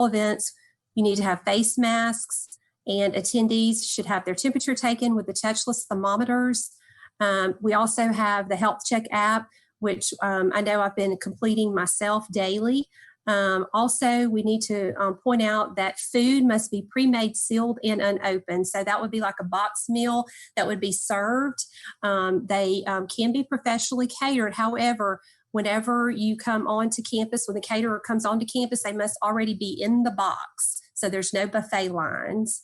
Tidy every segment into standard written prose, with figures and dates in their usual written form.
events, you need to have face masks, and attendees should have their temperature taken with the touchless thermometers. We also have the Health Check app, which I know I've been completing myself daily. Also, we need to point out that food must be pre-made, sealed, and unopened. So that would be like a box meal that would be served. They can be professionally catered. However, whenever you come onto campus, when the caterer comes onto campus, they must already be in the box. So there's no buffet lines.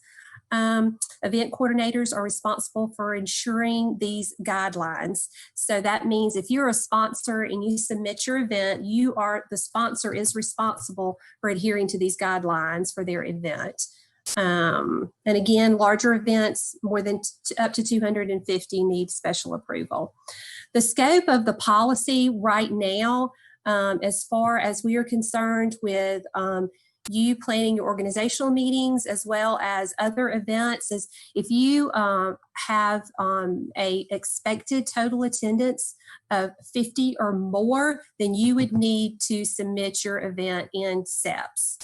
Event coordinators are responsible for ensuring these guidelines. So that means if you're a sponsor and you submit your event, the sponsor is responsible for adhering to these guidelines for their event. And again, larger events, more than up to 250, need special approval. The scope of the policy right now, as far as we are concerned with you planning your organizational meetings as well as other events, is if you have a expected total attendance of 50 or more, then you would need to submit your event in SEPS.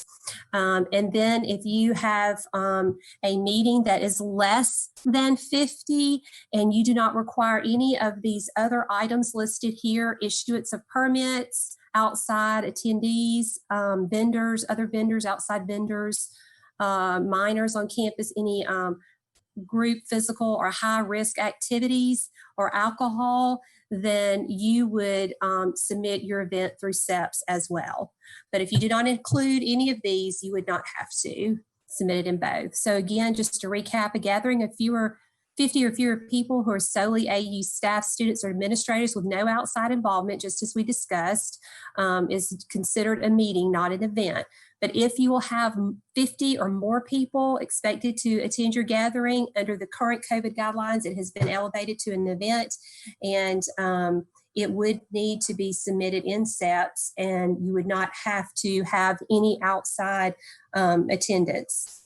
And then if you have a meeting that is less than 50 and you do not require any of these other items listed here, issuance of permits, outside attendees, vendors, other vendors, outside vendors, minors on campus, any group physical or high risk activities or alcohol, then you would submit your event through SEPS as well. But if you do not include any of these, you would not have to submit it in both. So again, just to recap, a gathering of 50 or fewer people who are solely AU staff, students, or administrators with no outside involvement, just as we discussed, is considered a meeting, not an event. But if you will have 50 or more people expected to attend your gathering under the current COVID guidelines, it has been elevated to an event, and it would need to be submitted in SEPS, and you would not have to have any outside attendance.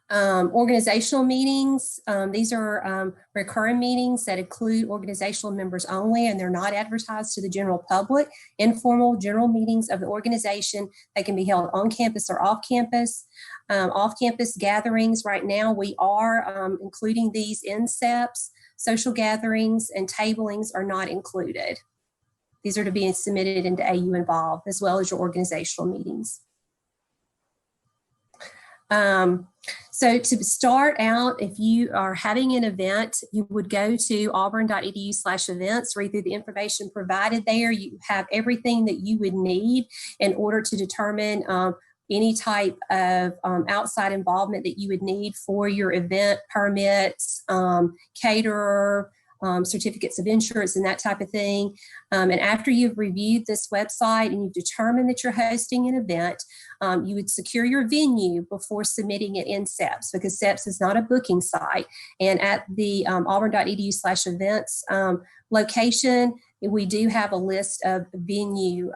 Organizational meetings, these are recurring meetings that include organizational members only, and they're not advertised to the general public. Informal general meetings of the organization, they can be held on campus or off campus. Off-campus gatherings, right now we are including these in SEPS. Social gatherings and tablings are not included. These are to be submitted into AU Involve, as well as your organizational meetings. So to start out, if you are having an event, you would go to auburn.edu/events, read through the information provided there. You have everything that you would need in order to determine any type of outside involvement that you would need for your event, permits, caterer, certificates of insurance and that type of thing. And after you've reviewed this website and you've determined that you're hosting an event, you would secure your venue before submitting it in SEPS, because SEPS is not a booking site. And at the auburn.edu/events location, we do have a list of venue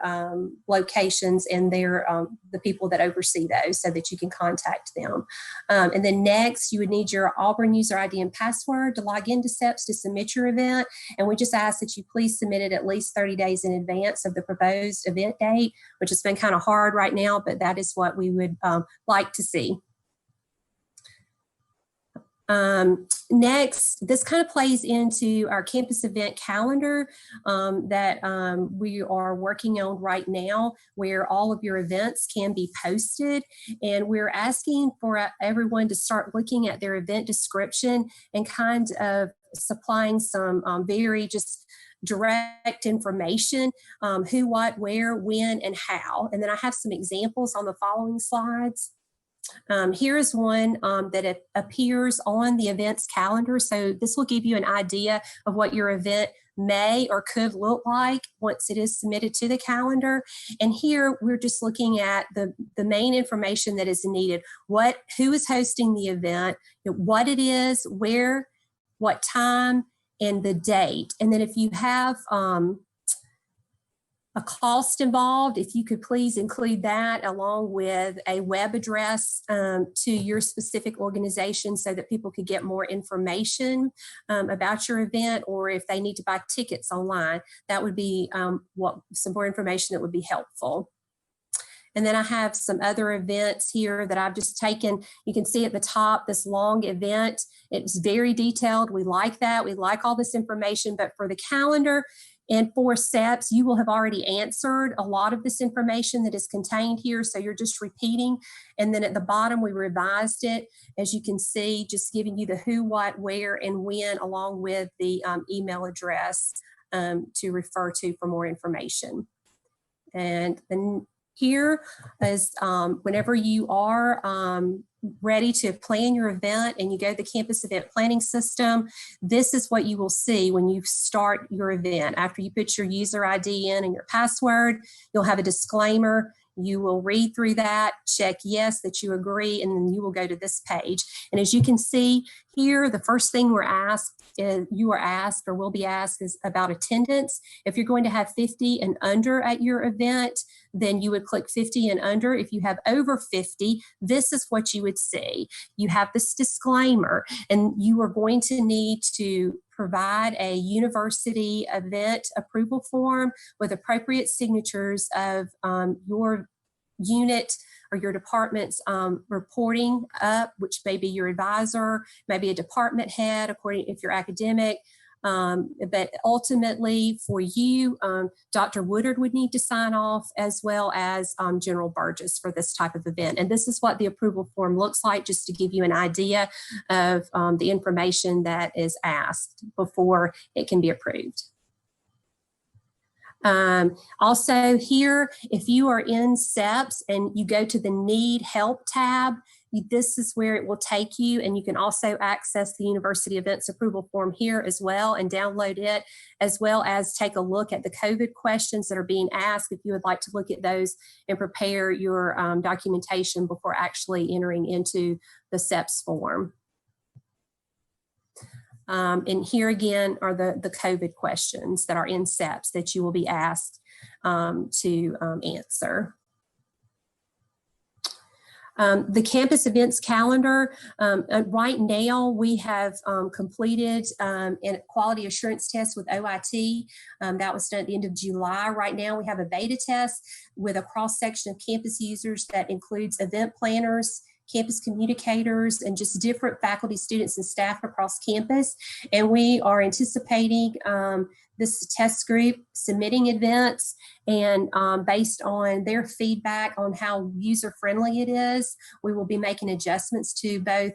locations, and they're the people that oversee those, so that you can contact them. And then next, you would need your Auburn user ID and password to log into SEPS to submit your event. And we just ask that you please submit it at least 30 days in advance of the proposed event date, which has been kind of hard right now, but that is what we would like to see. Next, this kind of plays into our campus event calendar that we are working on right now, where all of your events can be posted. And we're asking for everyone to start looking at their event description and kind of supplying some very just direct information, who, what, where, when, and how. And then I have some examples on the following slides. Here is one that appears on the events calendar. So this will give you an idea of what your event may or could look like once it is submitted to the calendar. And here we're just looking at the main information that is needed. Who is hosting the event, what it is, where, what time, and the date. And then if you have a cost involved, if you could please include that along with a web address to your specific organization, so that people could get more information about your event, or if they need to buy tickets online, that would be some more information that would be helpful. And then I have some other events here that I've just taken. You can see at the top, this long event. It's very detailed. We like that. We like all this information, but for the calendar and for SEPs, you will have already answered a lot of this information that is contained here. So you're just repeating. And then at the bottom, we revised it, as you can see, just giving you the who, what, where, and when, along with the email address to refer to for more information. And then here is whenever you are ready to plan your event and you go to the campus event planning system, this is what you will see when you start your event. After you put your user ID in and your password, you'll have a disclaimer. You will read through that, check yes that you agree, and then you will go to this page. And as you can see here, the first thing you are asked or will be asked is about attendance. If you're going to have 50 and under at your event, then you would click 50 and under. If you have over 50, this is what you would see. You have this disclaimer, and you are going to need to provide a university event approval form with appropriate signatures of your unit or your department's reporting up, which may be your advisor, maybe a department head, according if you're academic. But ultimately for you, Dr. Woodard would need to sign off, as well as General Burgess for this type of event. And this is what the approval form looks like, just to give you an idea of the information that is asked before it can be approved. Also here, if you are in SEPs and you go to the Need Help tab, this is where it will take you, and you can also access the University Events Approval Form here as well and download it, as well as take a look at the COVID questions that are being asked if you would like to look at those and prepare your documentation before actually entering into the SEPs form. And here again are the COVID questions that are in SEPs that you will be asked to answer. The campus events calendar, right now we have completed a quality assurance test with OIT. That was done at the end of July. Right now we have a beta test with a cross-section of campus users that includes event planners, campus communicators, and just different faculty, students, and staff across campus. And we are anticipating this test group submitting events, and based on their feedback on how user-friendly it is, we will be making adjustments to both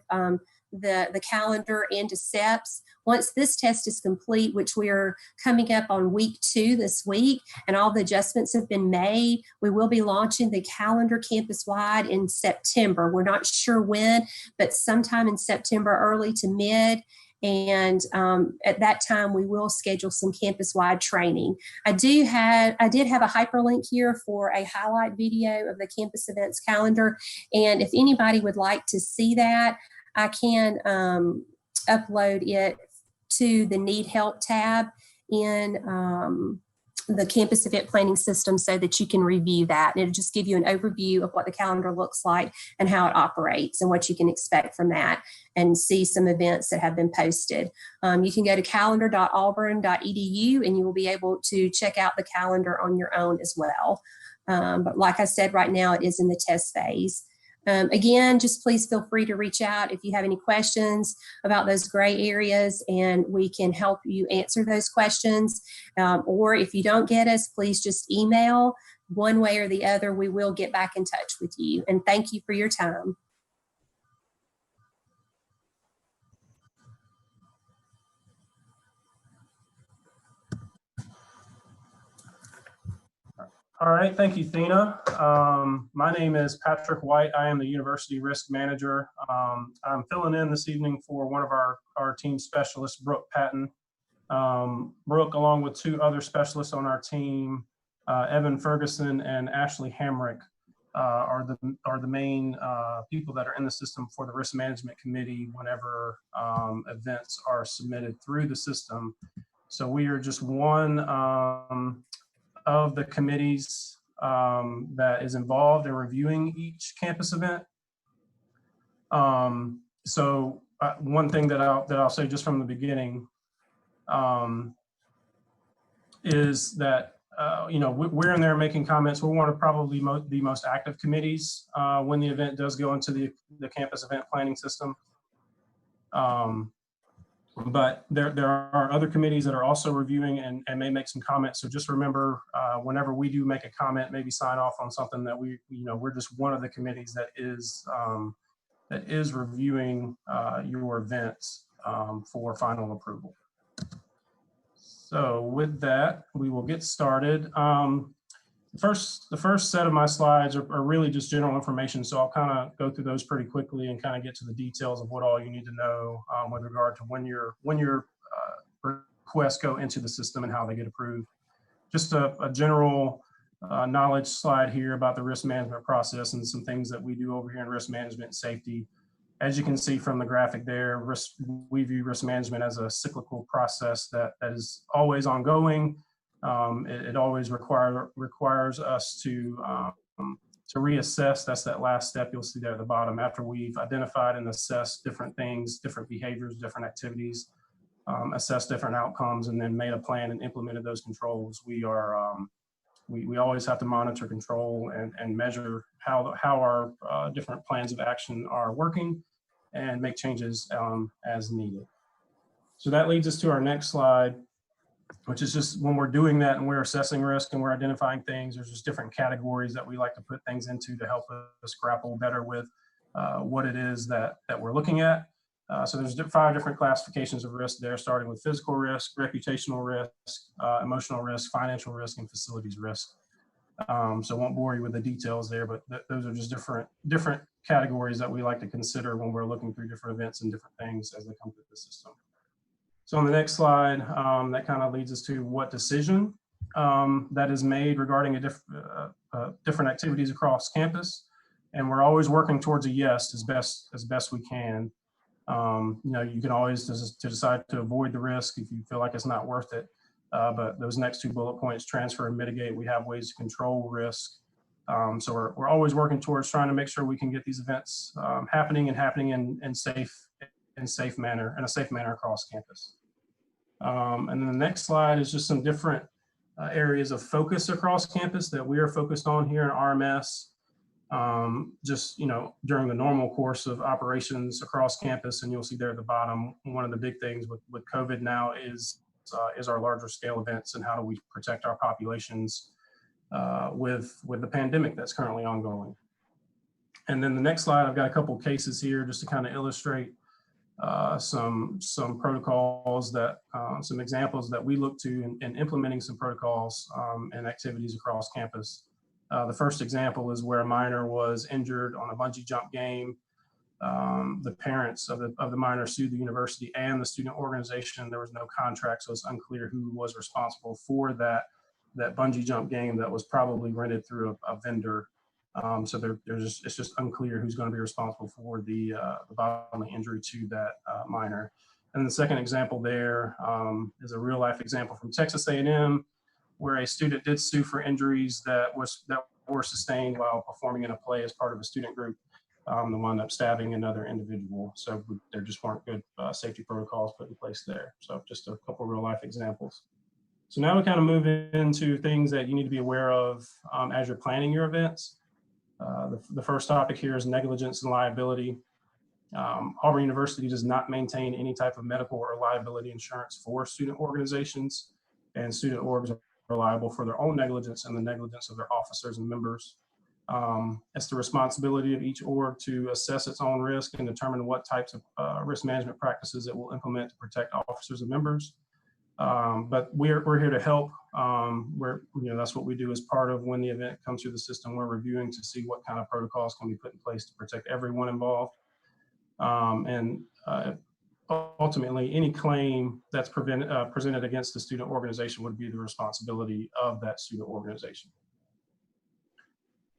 the calendar and to SEPs. Once this test is complete, which we are coming up on week 2 this week, and all the adjustments have been made, we will be launching the calendar campus-wide in September. We're not sure when, but sometime in September, early to mid. And at that time, we will schedule some campus-wide training. I did have a hyperlink here for a highlight video of the campus events calendar. And if anybody would like to see that, I can upload it to the Need Help tab in the campus event planning system so that you can review that. And it'll just give you an overview of what the calendar looks like and how it operates and what you can expect from that, and see some events that have been posted. You can go to calendar.auburn.edu and you will be able to check out the calendar on your own as well. But like I said, right now it is in the test phase. Again, just please feel free to reach out if you have any questions about those gray areas, and we can help you answer those questions. Or if you don't get us, please just email. One way or the other, we will get back in touch with you. And thank you for your time. All right, thank you, Thina. My name is Patrick White. I am the University Risk Manager. I'm filling in this evening for one of our team specialists, Brooke Patton. Brooke, along with 2 other specialists on our team, Evan Ferguson and Ashley Hamrick, are the main people that are in the system for the Risk Management Committee whenever events are submitted through the system. So we are just one of the committees that is involved in reviewing each campus event. So one thing that I'll say just from the beginning is that we're in there making comments. We're one of probably the most active committees when the event does go into the campus event planning system. But there are other committees that are also reviewing and may make some comments. So just remember, whenever we do make a comment, maybe sign off on something that we're just one of the committees that is reviewing your events for final approval. So with that, we will get started. The first set of my slides are really just general information, so I'll kind of go through those pretty quickly and kind of get to the details of what all you need to know with regard to when your requests go into the system and how they get approved. Just a general knowledge slide here about the risk management process and some things that we do over here in risk management and safety. As you can see from the graphic there, we view risk management as a cyclical process that is always ongoing. It always requires us to reassess. That's that last step you'll see there at the bottom. After we've identified and assessed different things, different behaviors, different activities, assessed different outcomes, and then made a plan and implemented those controls, we always have to monitor, control, and measure how our different plans of action are working and make changes as needed. So that leads us to our next slide, which is just when we're doing that and we're assessing risk and we're identifying things, there's just different categories that we like to put things into to help us grapple better with what it is that we're looking at. So there's 5 different classifications of risk there, starting with physical risk, reputational risk, emotional risk, financial risk, and facilities risk. So I won't bore you with the details there, but those are just different categories that we like to consider when we're looking through different events and different things as they come through the system. So on the next slide, that kind of leads us to what decision that is made regarding different activities across campus. And we're always working towards a yes as best we can. You can always decide to avoid the risk if you feel like it's not worth it. But those next 2 bullet points, transfer and mitigate, we have ways to control risk. So we're always working towards trying to make sure we can get these events happening in a safe manner across campus. And then the next slide is just some different areas of focus across campus that we are focused on here in RMS. Just during the normal course of operations across campus, and you'll see there at the bottom, one of the big things with COVID now is our larger scale events and how do we protect our populations with the pandemic that's currently ongoing. And then the next slide, I've got a couple of cases here just to kind of illustrate some protocols some examples that we look to in implementing some protocols and activities across campus. The first example is where a minor was injured on a bungee jump game. The parents of the minor sued the university and the student organization. There was no contract, so it's unclear who was responsible for that bungee jump game that was probably rented through a vendor. So it's just unclear who's going to be responsible for the bodily injury to that minor. And the second example there is a real life example from Texas A&M, where a student did sue for injuries that were sustained while performing in a play as part of a student group. They wound up stabbing another individual. So there just weren't good safety protocols put in place there. So just a couple real life examples. So now we kind of move into things that you need to be aware of as you're planning your events. The first topic here is negligence and liability. Auburn University does not maintain any type of medical or liability insurance for student organizations, and student orgs are liable for their own negligence and the negligence of their officers and members. It's the responsibility of each org to assess its own risk and determine what types of risk management practices it will implement to protect officers and members. But we're here to help. That's what we do as part of when the event comes through the system. We're reviewing to see what kind of protocols can be put in place to protect everyone involved. Ultimately, any claim that's presented against the student organization would be the responsibility of that student organization.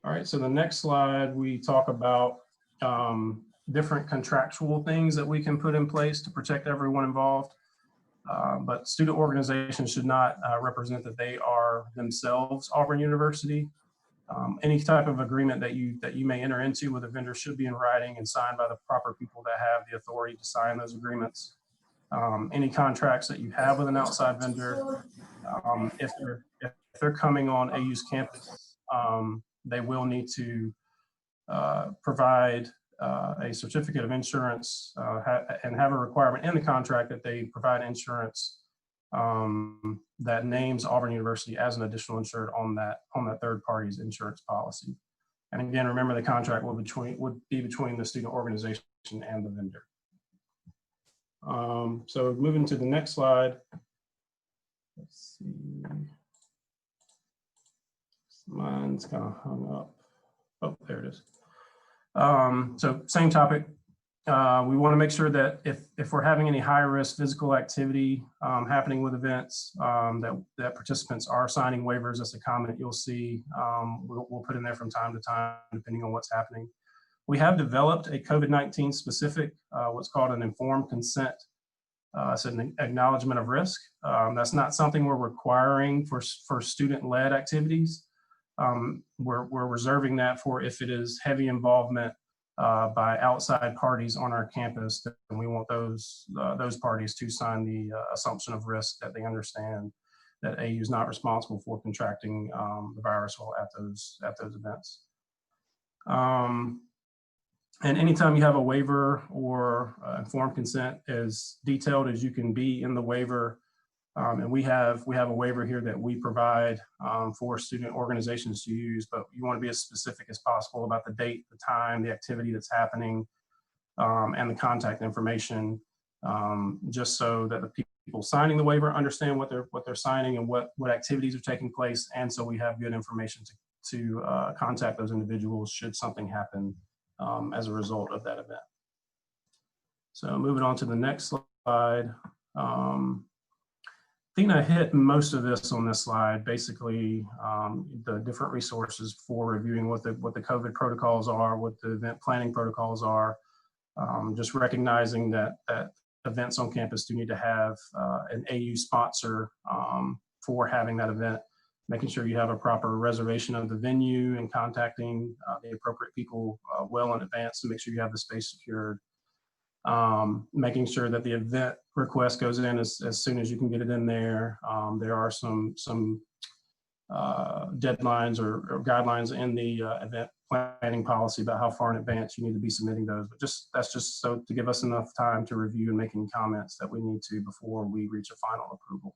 All right, so the next slide, we talk about different contractual things that we can put in place to protect everyone involved. But student organizations should not represent that they are themselves Auburn University. Any type of agreement that you may enter into with a vendor should be in writing and signed by the proper people that have the authority to sign those agreements. Any contracts that you have with an outside vendor, if they're coming on AU's campus, they will need to provide a certificate of insurance and have a requirement in the contract that they provide insurance that names Auburn University as an additional insured on that third party's insurance policy. And again, remember the contract would be between the student organization and the vendor. So moving to the next slide. Let's see. Mine's kind of hung up. Oh, there it is. So same topic. We want to make sure that if we're having any high risk physical activity happening with events, that participants are signing waivers. That's a comment you'll see. We'll put in there from time to time, depending on what's happening. We have developed a COVID-19 specific, what's called an informed consent. It's an acknowledgement of risk. That's not something we're requiring for student-led activities. We're reserving that for if it is heavy involvement by outside parties on our campus, and we want those parties to sign the assumption of risk that they understand that AU is not responsible for contracting the virus while at those events. And anytime you have a waiver or informed consent, as detailed as you can be in the waiver, and we have a waiver here that we provide for student organizations to use, but you want to be as specific as possible about the date, the time, the activity that's happening, and the contact information, just so that the people signing the waiver understand what they're signing and what activities are taking place, and so we have good information to contact those individuals should something happen as a result of that event. So moving on to the next slide. I think I hit most of this on this slide. Basically, the different resources for reviewing what the COVID protocols are, what the event planning protocols are. Just recognizing that events on campus do need to have an AU sponsor for having that event. Making sure you have a proper reservation of the venue and contacting the appropriate people well in advance to make sure you have the space secured. Making sure that the event request goes in as soon as you can get it in there. There are some deadlines or guidelines in the event planning policy about how far in advance you need to be submitting those. But that's just so to give us enough time to review and make any comments that we need to before we reach a final approval.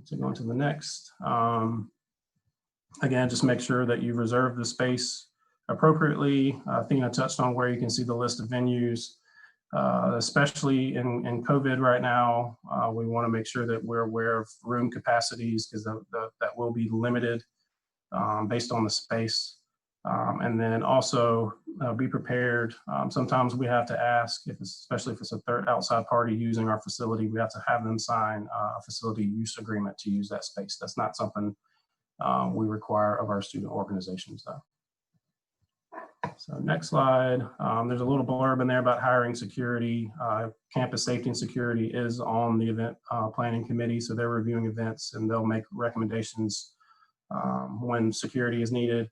So going to the next. Again, just make sure that you reserve the space appropriately. I think I touched on where you can see the list of venues, especially in COVID right now. We want to make sure that we're aware of room capacities because that will be limited based on the space. And then also be prepared. Sometimes we have to ask, especially if it's a third outside party using our facility, we have to have them sign a facility use agreement to use that space. That's not something we require of our student organizations though. So next slide, there's a little blurb in there about hiring security. Campus safety and security is on the event planning committee, so they're reviewing events and they'll make recommendations when security is needed.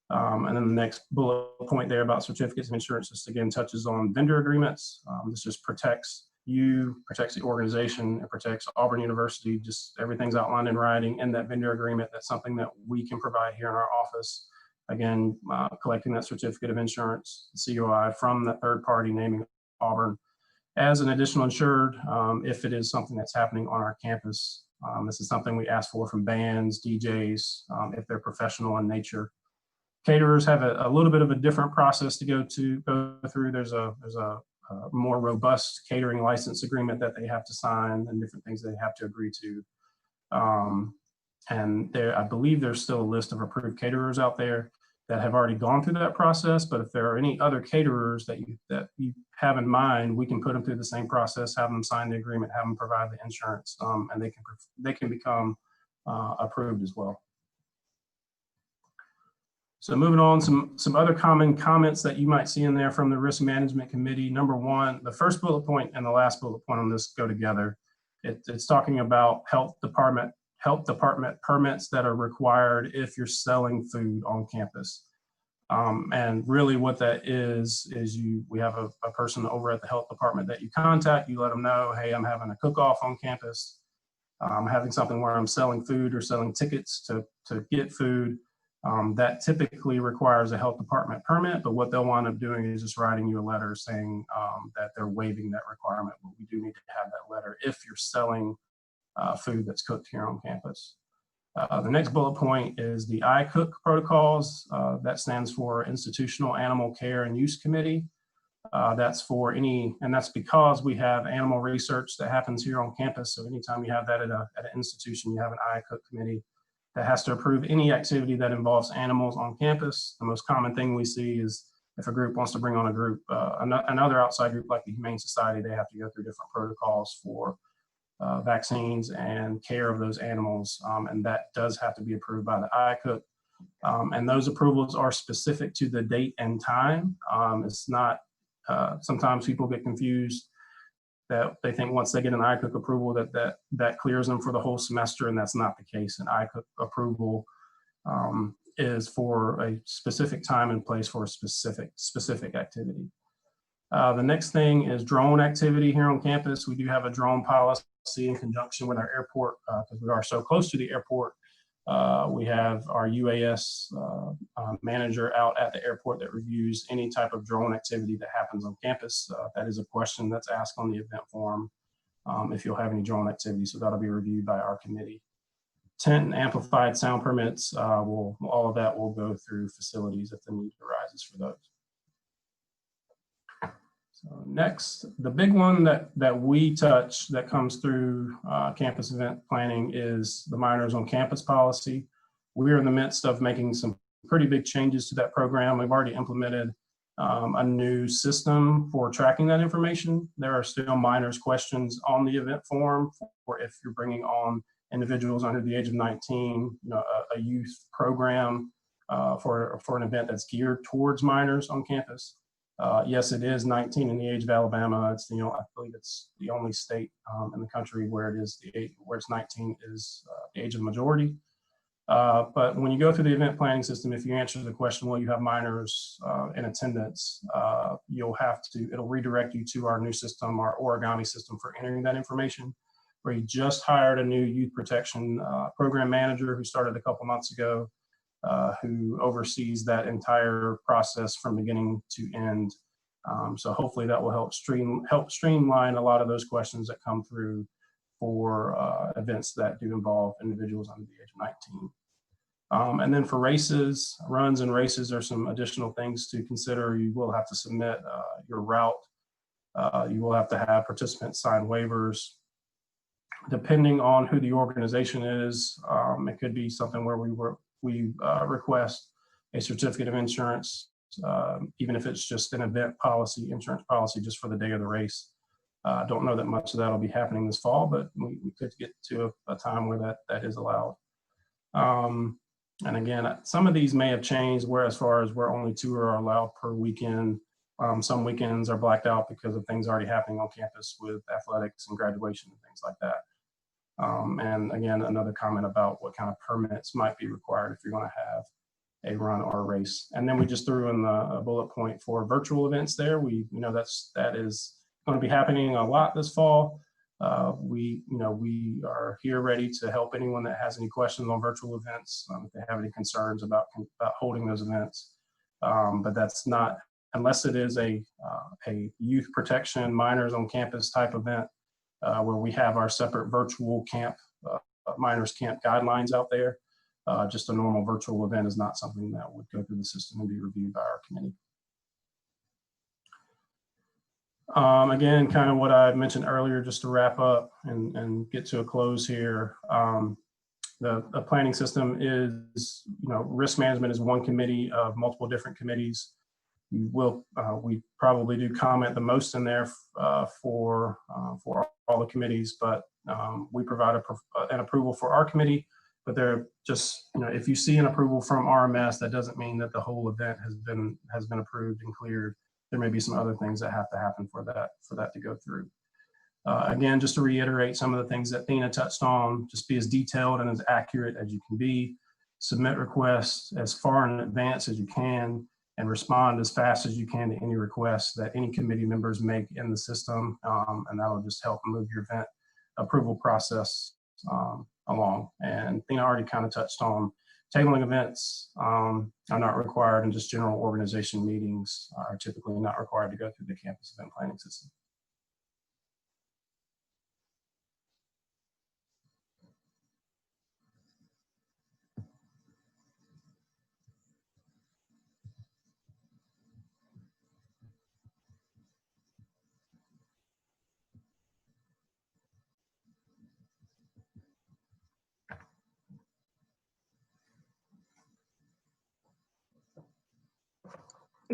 And then the next bullet point there about certificates of insurance, this again touches on vendor agreements. This just protects you, protects the organization, it protects Auburn University, just everything's outlined in writing in that vendor agreement. That's something that we can provide here in our office. Again, collecting that certificate of insurance, COI, from that third party, naming Auburn as an additional insured if it is something that's happening on our campus. This is something we ask for from bands, DJs, if they're professional in nature. Caterers have a little bit of a different process to go through. There's a more robust catering license agreement that they have to sign and different things they have to agree to. And I believe there's still a list of approved caterers out there that have already gone through that process. But if there are any other caterers that you have in mind, we can put them through the same process, have them sign the agreement, have them provide the insurance, and they can become approved as well. So moving on, some other common comments that you might see in there from the Risk Management Committee. Number one, the first bullet point and the last bullet point on this go together. It's talking about health department permits that are required if you're selling food on campus. And really what that is we have a person over at the health department that you contact, you let them know, hey, I'm having a cook-off on campus. Having something where I'm selling food or selling tickets to get food, that typically requires a health department permit, but what they'll wind up doing is just writing you a letter saying that they're waiving that requirement, but we do need to have that letter if you're selling food that's cooked here on campus. The next bullet point is the ICOOK protocols. That stands for Institutional Animal Care and Use Committee. That's for and that's because we have animal research that happens here on campus. So anytime you have that at an institution, you have an ICOOK committee that has to approve any activity that involves animals on campus. The most common thing we see is if a group wants to bring on a group, another outside group like the Humane Society, they have to go through different protocols for vaccines and care of those animals, and that does have to be approved by the ICOOK. And those approvals are specific to the date and time. It's not, sometimes people get confused that they think once they get an ICOOK approval that clears them for the whole semester, and that's not the case. An ICOOK approval is for a specific time and place for a specific activity. The next thing is drone activity here on campus. We do have a drone policy in conjunction with our airport because we are so close to the airport. We have our UAS manager out at the airport that reviews any type of drone activity that happens on campus. That is a question that's asked on the event form if you'll have any drone activity. So that'll be reviewed by our committee. Tent and amplified sound permits, all of that will go through facilities if the need arises for those. So next, the big one that we touch that comes through campus event planning is the Minors on Campus policy. We're in the midst of making some pretty big changes to that program. We've already implemented a new system for tracking that information. There are still minors questions on the event form for if you're bringing on individuals under the age of 19, a youth program for an event that's geared towards minors on campus. Yes, it is 19 in the age of Alabama. It's I believe it's the only state in the country where it is where it's 19 is the age of the majority. But when you go through the event planning system, if you answer the question, well, you have minors in attendance, it'll redirect you to our new system, our Origami system for entering that information. We just hired a new youth protection program manager who started a couple months ago. Who oversees that entire process from beginning to end. So hopefully that will help streamline a lot of those questions that come through for events that do involve individuals under the age of 19. And then for runs and races are some additional things to consider. You will have to submit your route. You will have to have participants sign waivers. Depending on who the organization is, it could be something where we request a certificate of insurance, even if it's just an event policy, insurance policy just for the day of the race. I don't know that much of that will be happening this fall, but we could get to a time where that is allowed. And again, some of these may have changed where as far as where only 2 are allowed per weekend. Some weekends are blacked out because of things already happening on campus with athletics and graduation and things like that. And again, another comment about what kind of permits might be required if you're going to have a run or a race. And then we just threw in a bullet point for virtual events there. That is going to be happening a lot this fall. We are here ready to help anyone that has any questions on virtual events, if they have any concerns about holding those events. But that's not, unless it is a youth protection, minors on campus type event, where we have our separate virtual camp, minors camp guidelines out there. Just a normal virtual event is not something that would go through the system and be reviewed by our committee. Again, kind of what I mentioned earlier, just to wrap up and get to a close here. The planning system is, risk management is one committee of multiple different committees. We probably do comment the most in there for all the committees, but we provide an approval for our committee. But they're just, if you see an approval from RMS, that doesn't mean that the whole event has been approved and cleared. There may be some other things that have to happen for that to go through. Again, just to reiterate some of the things that Thina touched on, just be as detailed and as accurate as you can be. Submit requests as far in advance as you can, and respond as fast as you can to any requests that any committee members make in the system, and that'll just help move your event approval process along. And Thina already kind of touched on tabling events are not required, and just general organization meetings are typically not required to go through the campus event planning system.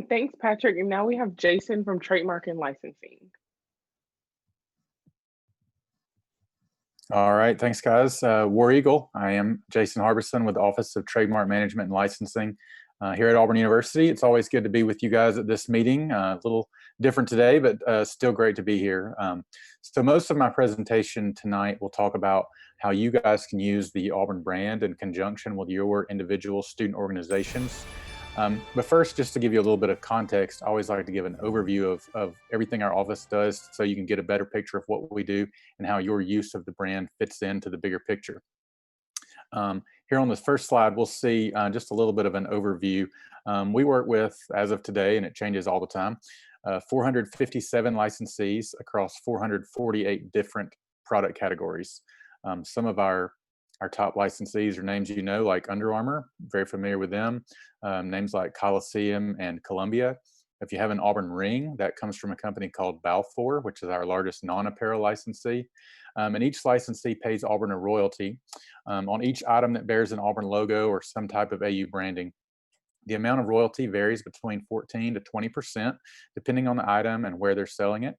Thanks, Patrick. And now we have Jason from Trademark and Licensing. All right, thanks guys. War Eagle, I am Jason Harbison with the Office of Trademark Management and Licensing here at Auburn University. It's always good to be with you guys at this meeting. A little different today, but still great to be here. So most of my presentation tonight will talk about how you guys can use the Auburn brand in conjunction with your individual student organizations. But first, just to give you a little bit of context, I always like to give an overview of everything our office does so you can get a better picture of what we do and how your use of the brand fits into the bigger picture. Here on this first slide, we'll see just a little bit of an overview. We work with, as of today, and it changes all the time, 457 licensees across 448 different product categories. Some of our top licensees are names you know, like Under Armour, very familiar with them. Names like Coliseum and Columbia. If you have an Auburn ring, that comes from a company called Balfour, which is our largest non-apparel licensee. And each licensee pays Auburn a royalty on each item that bears an Auburn logo or some type of AU branding. The amount of royalty varies between 14 to 20%, depending on the item and where they're selling it.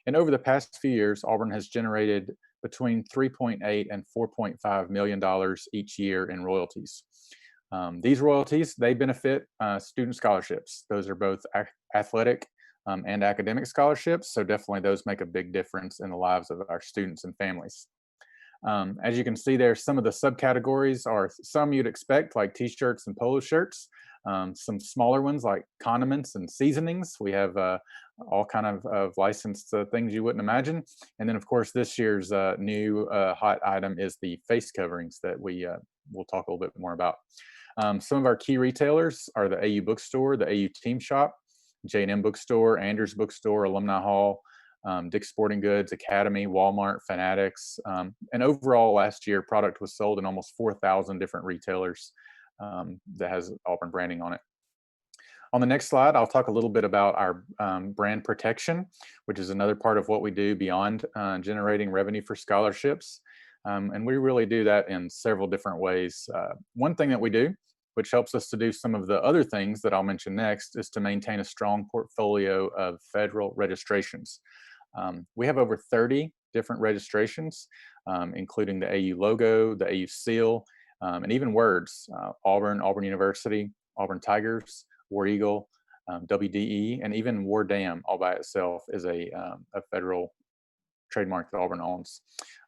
And over the past few years, Auburn has generated between $3.8 and $4.5 million each year in royalties. These royalties, they benefit student scholarships. Those are both athletic and academic scholarships, so definitely those make a big difference in the lives of our students and families. As you can see there, some of the subcategories are some you'd expect, like t-shirts and polo shirts. Some smaller ones like condiments and seasonings. We have all kind of licensed things you wouldn't imagine. And then of course, this year's new hot item is the face coverings that we'll talk a little bit more about. Some of our key retailers are the AU Bookstore, the AU Team Shop, J&M Bookstore, Andrews Bookstore, Alumni Hall, Dick's Sporting Goods, Academy, Walmart, Fanatics. And overall last year, product was sold in almost 4,000 different retailers that has Auburn branding on it. On the next slide, I'll talk a little bit about our brand protection, which is another part of what we do beyond generating revenue for scholarships. And we really do that in several different ways. One thing that we do, which helps us to do some of the other things that I'll mention next, is to maintain a strong portfolio of federal registrations. We have over 30 different registrations, including the AU logo, the AU seal, and even words, Auburn, Auburn University, Auburn Tigers, War Eagle, WDE, and even War Dam all by itself is a federal trademark that Auburn owns.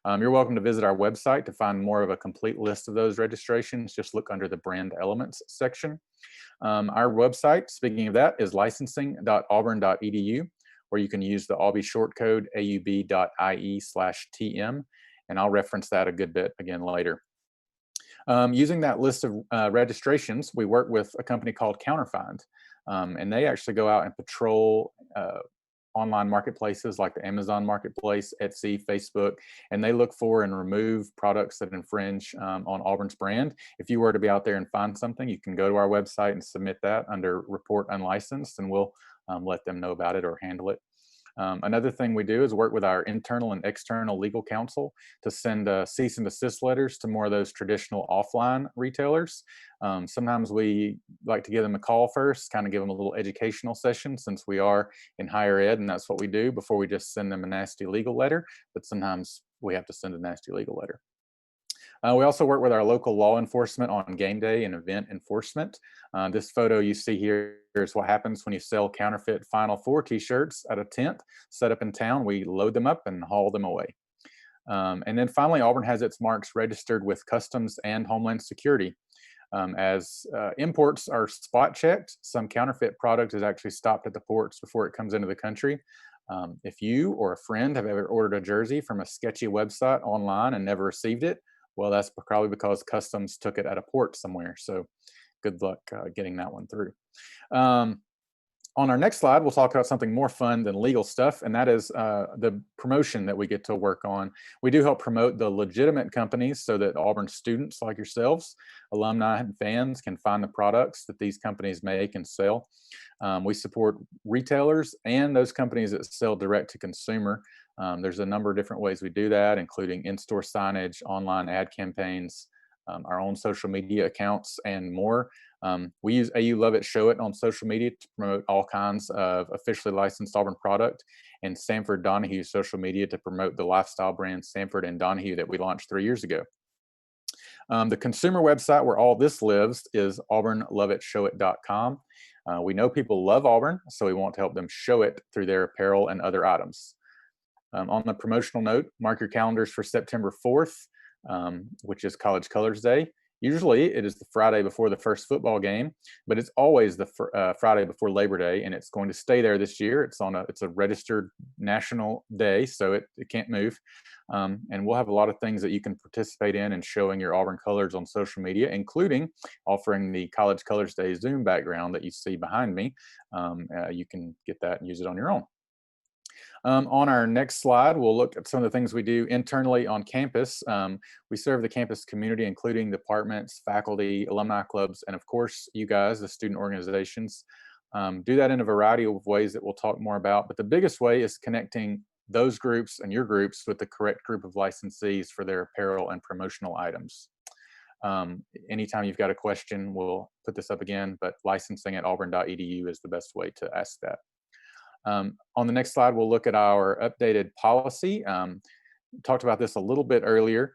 You're welcome to visit our website to find more of a complete list of those registrations. Just look under the brand elements section. Our website, speaking of that, is licensing.auburn.edu, where you can use the Aubie short code aub.ie/TM, and I'll reference that a good bit again later. Using that list of registrations, we work with a company called Counterfind, and they actually go out and patrol online marketplaces like the Amazon Marketplace, Etsy, Facebook, and they look for and remove products that infringe on Auburn's brand. If you were to be out there and find something, you can go to our website and submit that under Report Unlicensed, and we'll let them know about it or handle it. Another thing we do is work with our internal and external legal counsel to send cease and desist letters to more of those traditional offline retailers. Sometimes we like to give them a call first, kind of give them a little educational session, since we are in higher ed and that's what we do, before we just send them a nasty legal letter. But sometimes we have to send a nasty legal letter. We also work with our local law enforcement on game day and event enforcement. This photo you see here is what happens when you sell counterfeit Final Four t-shirts at a tent set up in town. We load them up and haul them away. And then finally, Auburn has its marks registered with Customs and Homeland Security. As imports are spot checked, some counterfeit product is actually stopped at the ports before it comes into the country. If you or a friend have ever ordered a jersey from a sketchy website online and never received it, well, that's probably because customs took it at a port somewhere. So good luck getting that one through. On our next slide, we'll talk about something more fun than legal stuff, and that is the promotion that we get to work on. We do help promote the legitimate companies so that Auburn students like yourselves, alumni and fans can find the products that these companies make and sell. We support retailers and those companies that sell direct to consumer. There's a number of different ways we do that, including in-store signage, online ad campaigns, our own social media accounts, and more. We use AU Love It, Show It on social media to promote all kinds of officially licensed Auburn product, and Sanford Donahue social media to promote the lifestyle brand Sanford and Donahue that we launched 3 years ago. The consumer website where all this lives is auburnloveitshowit.com. We know people love Auburn, so we want to help them show it through their apparel and other items. On the promotional note, mark your calendars for September 4th, which is College Colors Day. Usually it is the Friday before the first football game, but it's always the Friday before Labor Day, and it's going to stay there this year. It's a registered national day, so it can't move. And we'll have a lot of things that you can participate in and showing your Auburn colors on social media, including offering the College Colors Day Zoom background that you see behind me. You can get that and use it on your own. On our next slide, we'll look at some of the things we do internally on campus. We serve the campus community, including departments, faculty, alumni clubs, and of course, you guys, the student organizations. Do that in a variety of ways that we'll talk more about, but the biggest way is connecting those groups and your groups with the correct group of licensees for their apparel and promotional items. Anytime you've got a question, we'll put this up again, but licensing@auburn.edu is the best way to ask that. On the next slide, we'll look at our updated policy. Talked about this a little bit earlier,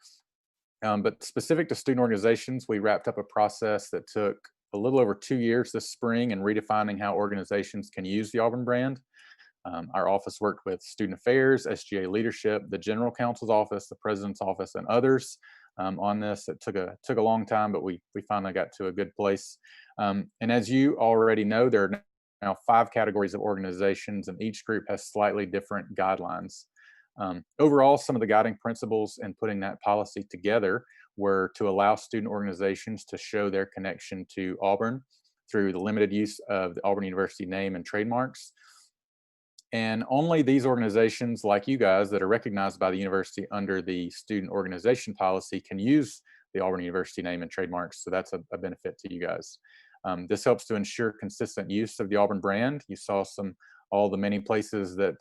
but specific to student organizations, we wrapped up a process that took a little over 2 years this spring in redefining how organizations can use the Auburn brand. Our office worked with Student Affairs, SGA Leadership, the General Counsel's Office, the President's Office, and others on this. It took a long time, but we finally got to a good place. And as you already know, there are now 5 categories of organizations, and each group has slightly different guidelines. Overall, some of the guiding principles in putting that policy together were to allow student organizations to show their connection to Auburn through the limited use of the Auburn University name and trademarks. And only these organizations like you guys that are recognized by the university under the student organization policy can use the Auburn University name and trademarks, so that's a benefit to you guys. This helps to ensure consistent use of the Auburn brand. You saw all the many places that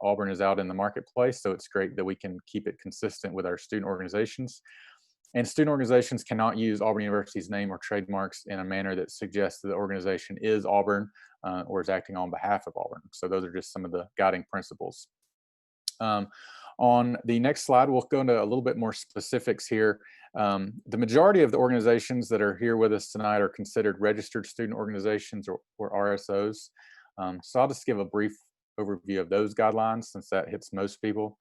Auburn is out in the marketplace, so it's great that we can keep it consistent with our student organizations. And student organizations cannot use Auburn University's name or trademarks in a manner that suggests that the organization is Auburn or is acting on behalf of Auburn. So those are just some of the guiding principles. On the next slide, we'll go into a little bit more specifics here. The majority of the organizations that are here with us tonight are considered registered student organizations or RSOs. So I'll just give a brief overview of those guidelines since that hits most people.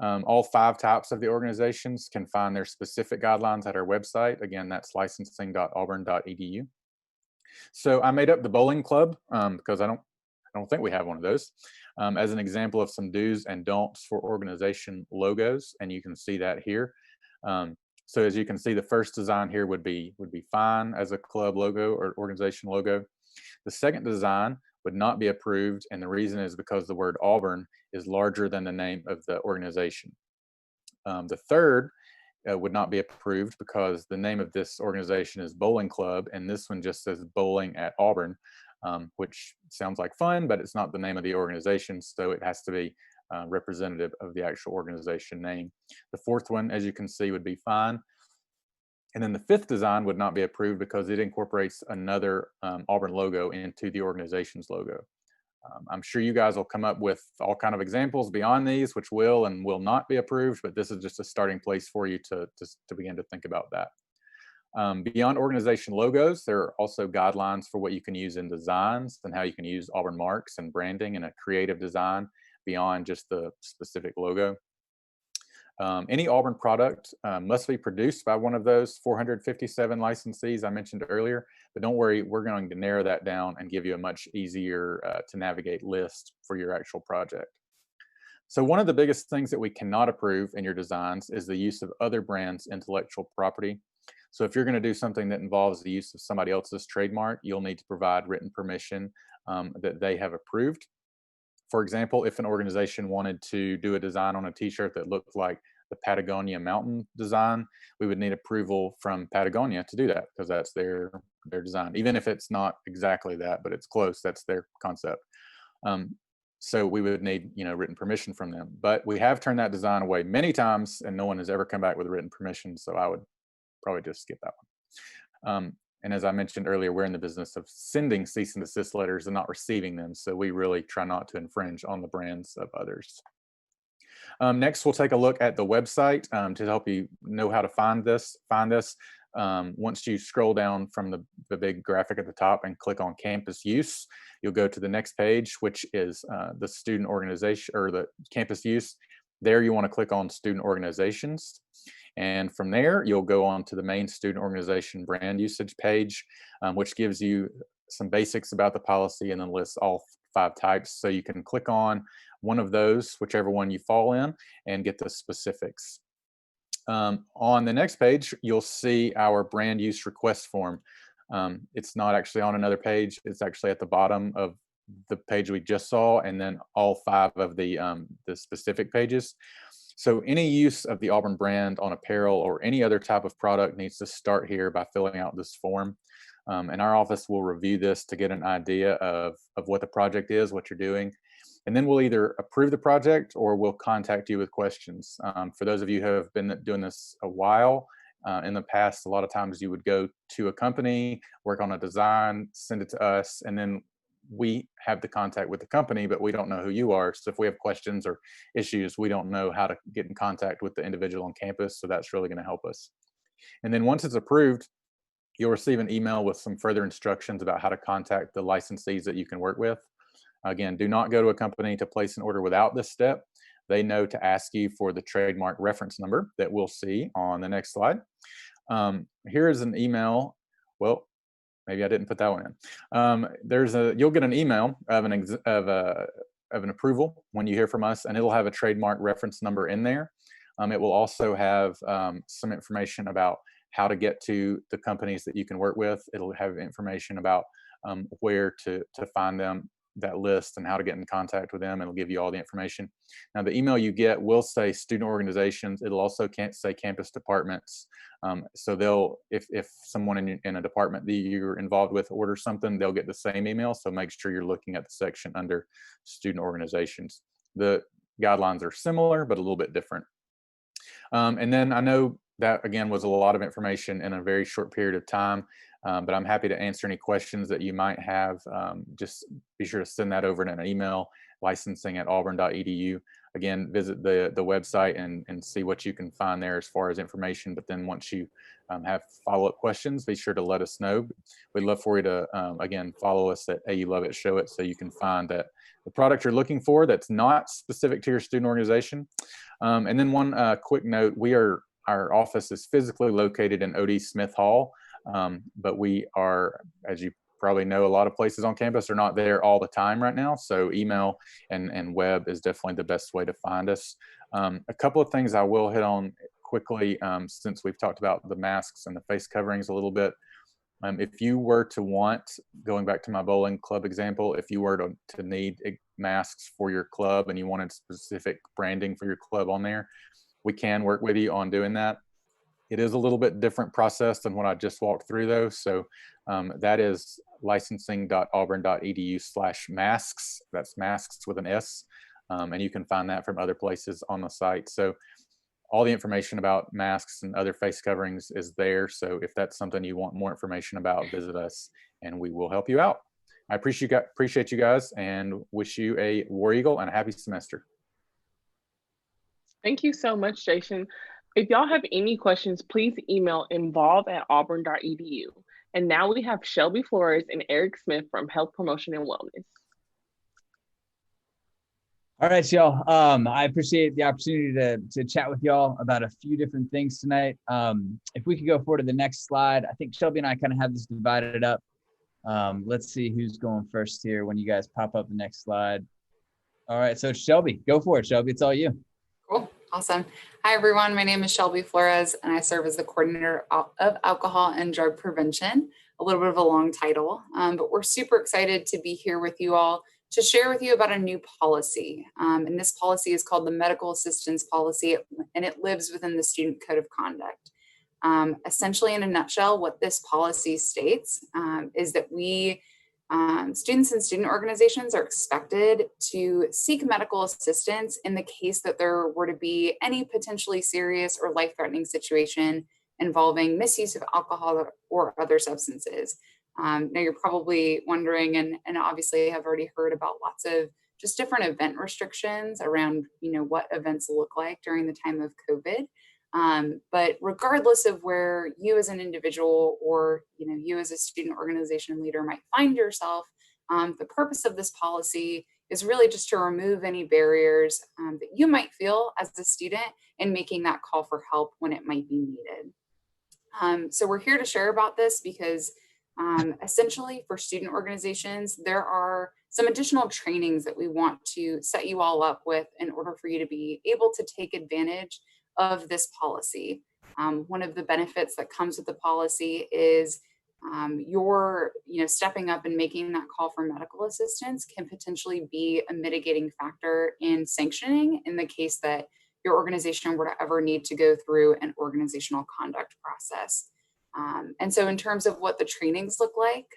All 5 types of the organizations can find their specific guidelines at our website. Again, that's licensing.auburn.edu. So I made up the bowling club because I don't think we have one of those, as an example of some do's and don'ts for organization logos, and you can see that here. So as you can see, the first design here would be fine as a club logo or organization logo. The second design would not be approved, and the reason is because the word Auburn is larger than the name of the organization. The third would not be approved because the name of this organization is Bowling Club, and this one just says Bowling at Auburn, which sounds like fun, but it's not the name of the organization, so it has to be representative of the actual organization name. The fourth one, as you can see, would be fine. And then the fifth design would not be approved because it incorporates another Auburn logo into the organization's logo. I'm sure you guys will come up with all kind of examples beyond these, which will and will not be approved, but this is just a starting place for you to begin to think about that. Beyond organization logos, there are also guidelines for what you can use in designs and how you can use Auburn marks and branding in a creative design beyond just the specific logo. Any Auburn product must be produced by one of those 457 licensees I mentioned earlier, but don't worry, we're going to narrow that down and give you a much easier to navigate list for your actual project. So one of the biggest things that we cannot approve in your designs is the use of other brands' intellectual property. So if you're going to do something that involves the use of somebody else's trademark, you'll need to provide written permission that they have approved. For example, if an organization wanted to do a design on a t-shirt that looked like the Patagonia mountain design, we would need approval from Patagonia to do that because that's their design. Even if it's not exactly that, but it's close, that's their concept. So we would need, written permission from them. But we have turned that design away many times and no one has ever come back with written permission. So I would probably just skip that one. And as I mentioned earlier, we're in the business of sending cease and desist letters and not receiving them. So we really try not to infringe on the brands of others. Next, we'll take a look at the website to help you know how to find this. Once you scroll down from the big graphic at the top and click on campus use, you'll go to the next page, which is the student organization or the campus use. There you want to click on student organizations. And from there, you'll go on to the main student organization brand usage page, which gives you some basics about the policy and then lists all 5 types. So you can click on one of those, whichever one you fall in, and get the specifics. On the next page, you'll see our brand use request form. It's not actually on another page. It's actually at the bottom of the page we just saw, and then all 5 of the specific pages. So any use of the Auburn brand on apparel or any other type of product needs to start here by filling out this form. And our office will review this to get an idea of what the project is, what you're doing. And then we'll either approve the project or we'll contact you with questions. For those of you who have been doing this a while, in the past, a lot of times you would go to a company, work on a design, send it to us, and then we have the contact with the company, but we don't know who you are. So if we have questions or issues, we don't know how to get in contact with the individual on campus. So that's really going to help us. And then once it's approved, you'll receive an email with some further instructions about how to contact the licensees that you can work with. Again, do not go to a company to place an order without this step. They know to ask you for the trademark reference number that we'll see on the next slide. Here is an email. Well, maybe I didn't put that one in. You'll get an email of an approval when you hear from us, and it'll have a trademark reference number in there. It will also have some information about how to get to the companies that you can work with. It'll have information about where to find them, that list, and how to get in contact with them. It'll give you all the information. Now, the email you get will say student organizations. It'll also say campus departments. So if someone in a department that you're involved with orders something, they'll get the same email. So make sure you're looking at the section under student organizations. The guidelines are similar, but a little bit different. And then I know that, again, was a lot of information in a very short period of time. But I'm happy to answer any questions that you might have. Just be sure to send that over in an email, licensing@auburn.edu. Again, visit the website and see what you can find there as far as information. But then once you have follow-up questions, be sure to let us know. We'd love for you to, again, follow us at AU Love It, Show It, so you can find that the product you're looking for that's not specific to your student organization. And then one quick note, our office is physically located in O.D. Smith Hall. But we are, as you probably know, a lot of places on campus are not there all the time right now. So email and web is definitely the best way to find us. A couple of things I will hit on quickly, since we've talked about the masks and the face coverings a little bit. If you were to want, going back to my bowling club example, if you were to need masks for your club and you wanted specific branding for your club on there, we can work with you on doing that. It is a little bit different process than what I just walked through, though. So that is licensing.auburn.edu/masks. That's masks with an S. And you can find that from other places on the site. So all the information about masks and other face coverings is there. So if that's something you want more information about, visit us and we will help you out. I appreciate you guys and wish you a War Eagle and a happy semester. Thank you so much, Jason. If y'all have any questions, please email involve@auburn.edu. And now we have Shelby Flores and Eric Smith from Health Promotion and Wellness. All right, y'all. I appreciate the opportunity to chat with y'all about a few different things tonight. If we could go forward to the next slide, I think Shelby and I kind of have this divided up. Let's see who's going first here when you guys pop up the next slide. All right, so Shelby, go for it, Shelby. It's all you. Cool. Awesome. Hi, everyone. My name is Shelby Flores, and I serve as the coordinator of alcohol and drug prevention. A little bit of a long title, but we're super excited to be here with you all to share with you about a new policy. And this policy is called the Medical Assistance Policy, and it lives within the Student Code of Conduct. Essentially, in a nutshell, what this policy states is that we students and student organizations are expected to seek medical assistance in the case that there were to be any potentially serious or life-threatening situation involving misuse of alcohol or other substances. Now you're probably wondering, and obviously have already heard about lots of just different event restrictions around, what events look like during the time of COVID. But regardless of where you as an individual or you as a student organization leader might find yourself, the purpose of this policy is really just to remove any barriers that you might feel as a student in making that call for help when it might be needed. So we're here to share about this because essentially for student organizations, there are some additional trainings that we want to set you all up with in order for you to be able to take advantage of this policy. One of the benefits that comes with the policy is your stepping up and making that call for medical assistance can potentially be a mitigating factor in sanctioning in the case that your organization were to ever need to go through an organizational conduct process. And so in terms of what the trainings look like,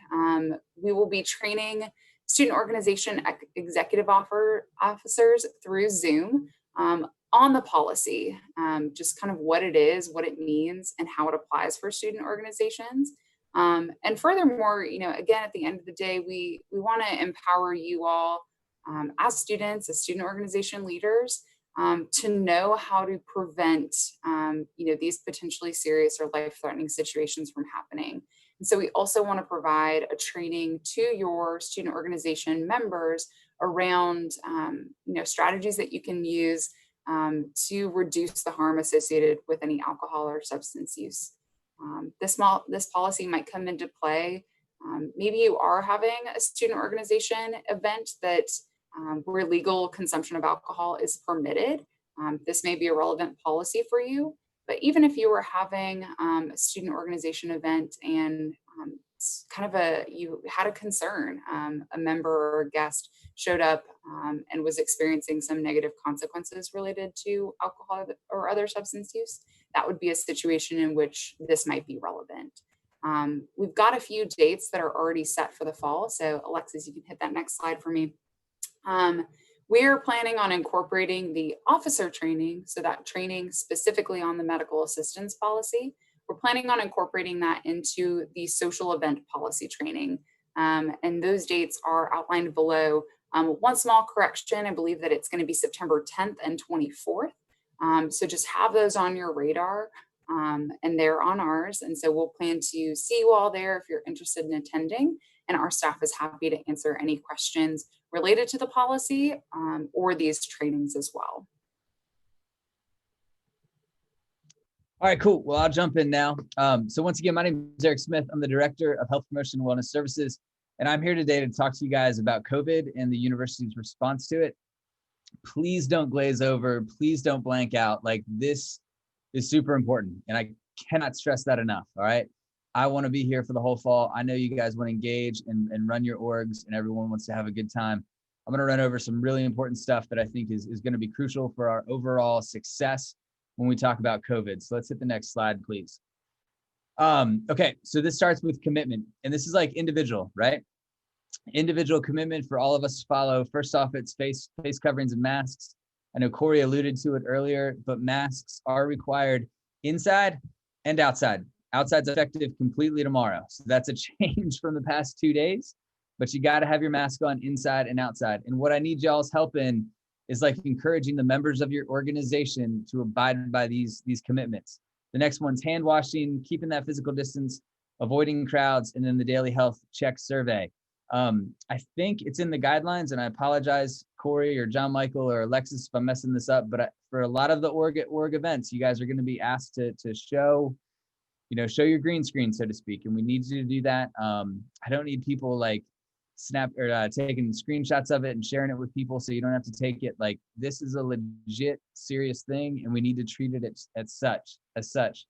we will be training student organization executive officers through Zoom on the policy, just kind of what it is, what it means, and how it applies for student organizations. And furthermore, again, at the end of the day, we want to empower you all as students, as student organization leaders, to know how to prevent, these potentially serious or life-threatening situations from happening. And so we also want to provide a training to your student organization members around, strategies that you can use to reduce the harm associated with any alcohol or substance use. This policy might come into play. Maybe you are having a student organization event that where legal consumption of alcohol is permitted. This may be a relevant policy for you, but even if you were having a student organization event and you had a concern, a member or a guest showed up and was experiencing some negative consequences related to alcohol or other substance use, that would be a situation in which this might be relevant. We've got a few dates that are already set for the fall. So Alexis, you can hit that next slide for me. We're planning on incorporating the officer training, so that training specifically on the medical assistance policy. We're planning on incorporating that into the social event policy training. And those dates are outlined below. One small correction, I believe that it's going to be September 10th and 24th. So just have those on your radar, and they're on ours. And so we'll plan to see you all there if you're interested in attending. And our staff is happy to answer any questions related to the policy or these trainings as well. All right, cool. Well, I'll jump in now. So once again, my name is Eric Smith. I'm the Director of Health Promotion and Wellness Services, and I'm here today to talk to you guys about COVID and the university's response to it. Please don't glaze over. Please don't blank out. Like, this is super important, and I cannot stress that enough, all right? I want to be here for the whole fall. I know you guys want to engage and run your orgs, and everyone wants to have a good time. I'm going to run over some really important stuff that I think is going to be crucial for our overall success when we talk about COVID. So let's hit the next slide, please. Okay, so this starts with commitment, and this is like individual, right? Individual commitment for all of us to follow. First off, it's face coverings and masks. I know Corey alluded to it earlier, but masks are required inside and outside. Outside's effective completely tomorrow. So that's a change from the past 2 days, but you got to have your mask on inside and outside. And what I need y'all's help in is like encouraging the members of your organization to abide by these commitments. The next one's hand washing, keeping that physical distance, avoiding crowds, and then the daily health check survey. I think it's in the guidelines, and I apologize, Corey or John Michael or Alexis if I'm messing this up, but for a lot of the org events, you guys are going to be asked to show, show your green screen, so to speak, and we need you to do that. I don't need people like snap or taking screenshots of it and sharing it with people so you don't have to take it. Like, this is a legit serious thing, and we need to treat it as such.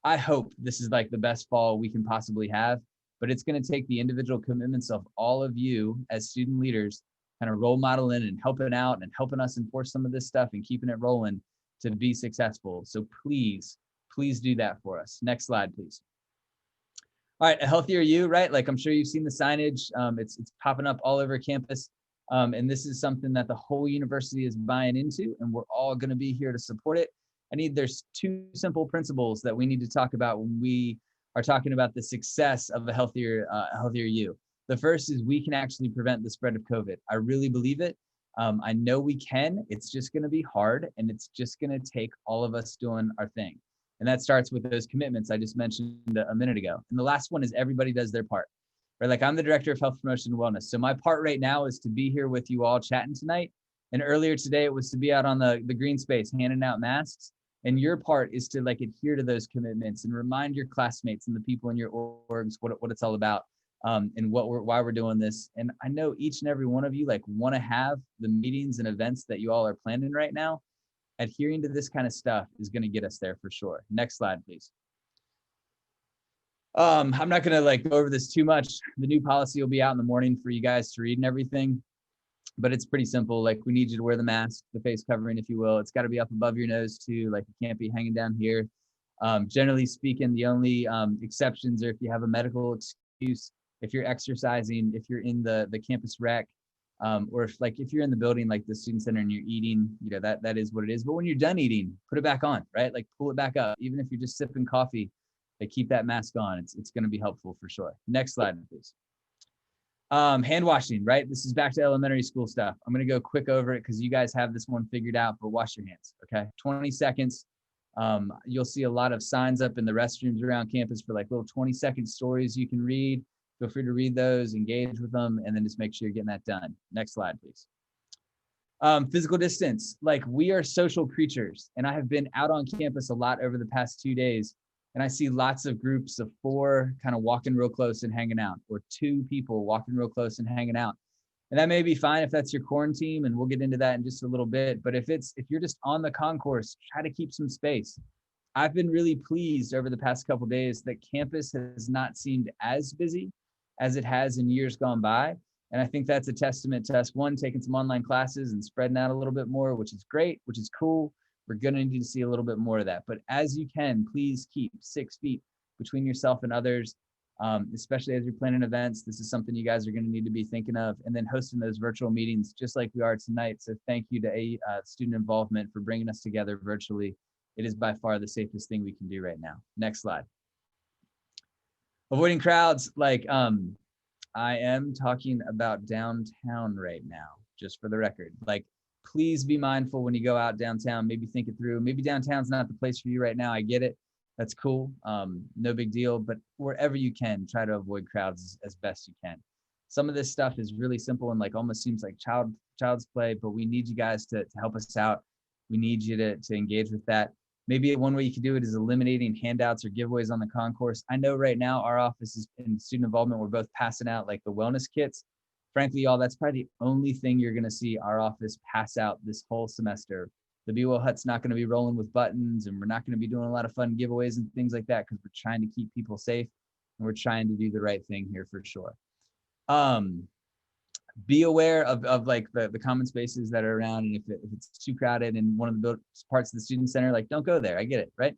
I hope this is like the best fall we can possibly have, but it's going to take the individual commitments of all of you as student leaders, kind of role modeling and helping out and helping us enforce some of this stuff and keeping it rolling to be successful. So please do that for us. Next slide, please. All right, a healthier you, right? Like, I'm sure you've seen the signage. It's popping up all over campus. And this is something that the whole university is buying into, and we're all going to be here to support it. There's two simple principles that we need to talk about when we are talking about the success of a healthier you. The first is we can actually prevent the spread of COVID. I really believe it. I know we can. It's just going to be hard, and it's just going to take all of us doing our thing. And that starts with those commitments I just mentioned a minute ago. And the last one is everybody does their part, right? Like, I'm the director of health promotion and wellness. So my part right now is to be here with you all chatting tonight. And earlier today, it was to be out on the green space, handing out masks. And your part is to like adhere to those commitments and remind your classmates and the people in your orgs what it's all about, and why we're doing this. And I know each and every one of you like want to have the meetings and events that you all are planning right now. Adhering to this kind of stuff is going to get us there for sure. Next slide, please. I'm not going to like go over this too much. The new policy will be out in the morning for you guys to read and everything, but it's pretty simple. Like, we need you to wear the mask, the face covering, if you will. It's got to be up above your nose too. Like, it can't be hanging down here. Generally speaking, the only exceptions are if you have a medical excuse, if you're exercising, if you're in the campus rec, or if you're in the building like the student center and you're eating, that is what it is. But when you're done eating, put it back on, right? Like, pull it back up. Even if you're just sipping coffee, like, keep that mask on. It's going to be helpful for sure. Next slide, please. Hand washing, right? This is back to elementary school stuff. I'm going to go quick over it because you guys have this one figured out, but wash your hands, okay? 20 seconds. You'll see a lot of signs up in the restrooms around campus for like little 20-second stories you can read. Feel free to read those, engage with them, and then just make sure you're getting that done. Next slide, please. Physical distance. Like, we are social creatures, and I have been out on campus a lot over the past 2 days, and I see lots of groups of 4 kind of walking real close and hanging out, or 2 people walking real close and hanging out. And that may be fine if that's your quarantine, and we'll get into that in just a little bit. But if you're just on the concourse, try to keep some space. I've been really pleased over the past couple of days that campus has not seemed as busy as it has in years gone by. And I think that's a testament to us, one, taking some online classes and spreading out a little bit more, which is great, which is cool. We're going to need to see a little bit more of that. But as you can, please keep 6 feet between yourself and others, especially as you're planning events. This is something you guys are going to need to be thinking of. And then hosting those virtual meetings, just like we are tonight. So thank you to student involvement for bringing us together virtually. It is by far the safest thing we can do right now. Next slide. Avoiding crowds. Like, I am talking about downtown right now, just for the record. Like, please be mindful when you go out downtown. Maybe think it through. Maybe downtown's not the place for you right now. I get it. That's cool. No big deal. But wherever you can, try to avoid crowds as best you can. Some of this stuff is really simple and like almost seems like child's play, but we need you guys to help us out. We need you to engage with that. Maybe one way you can do it is eliminating handouts or giveaways on the concourse. I know right now our office is in student involvement. We're both passing out like the wellness kits. Frankly, y'all, that's probably the only thing you're going to see our office pass out this whole semester. The Be Well Hut's not going to be rolling with buttons, and we're not going to be doing a lot of fun giveaways and things like that because we're trying to keep people safe and we're trying to do the right thing here for sure. Be aware of like the common spaces that are around, and if it's too crowded in one of the parts of the student center, like, don't go there. I get it, right?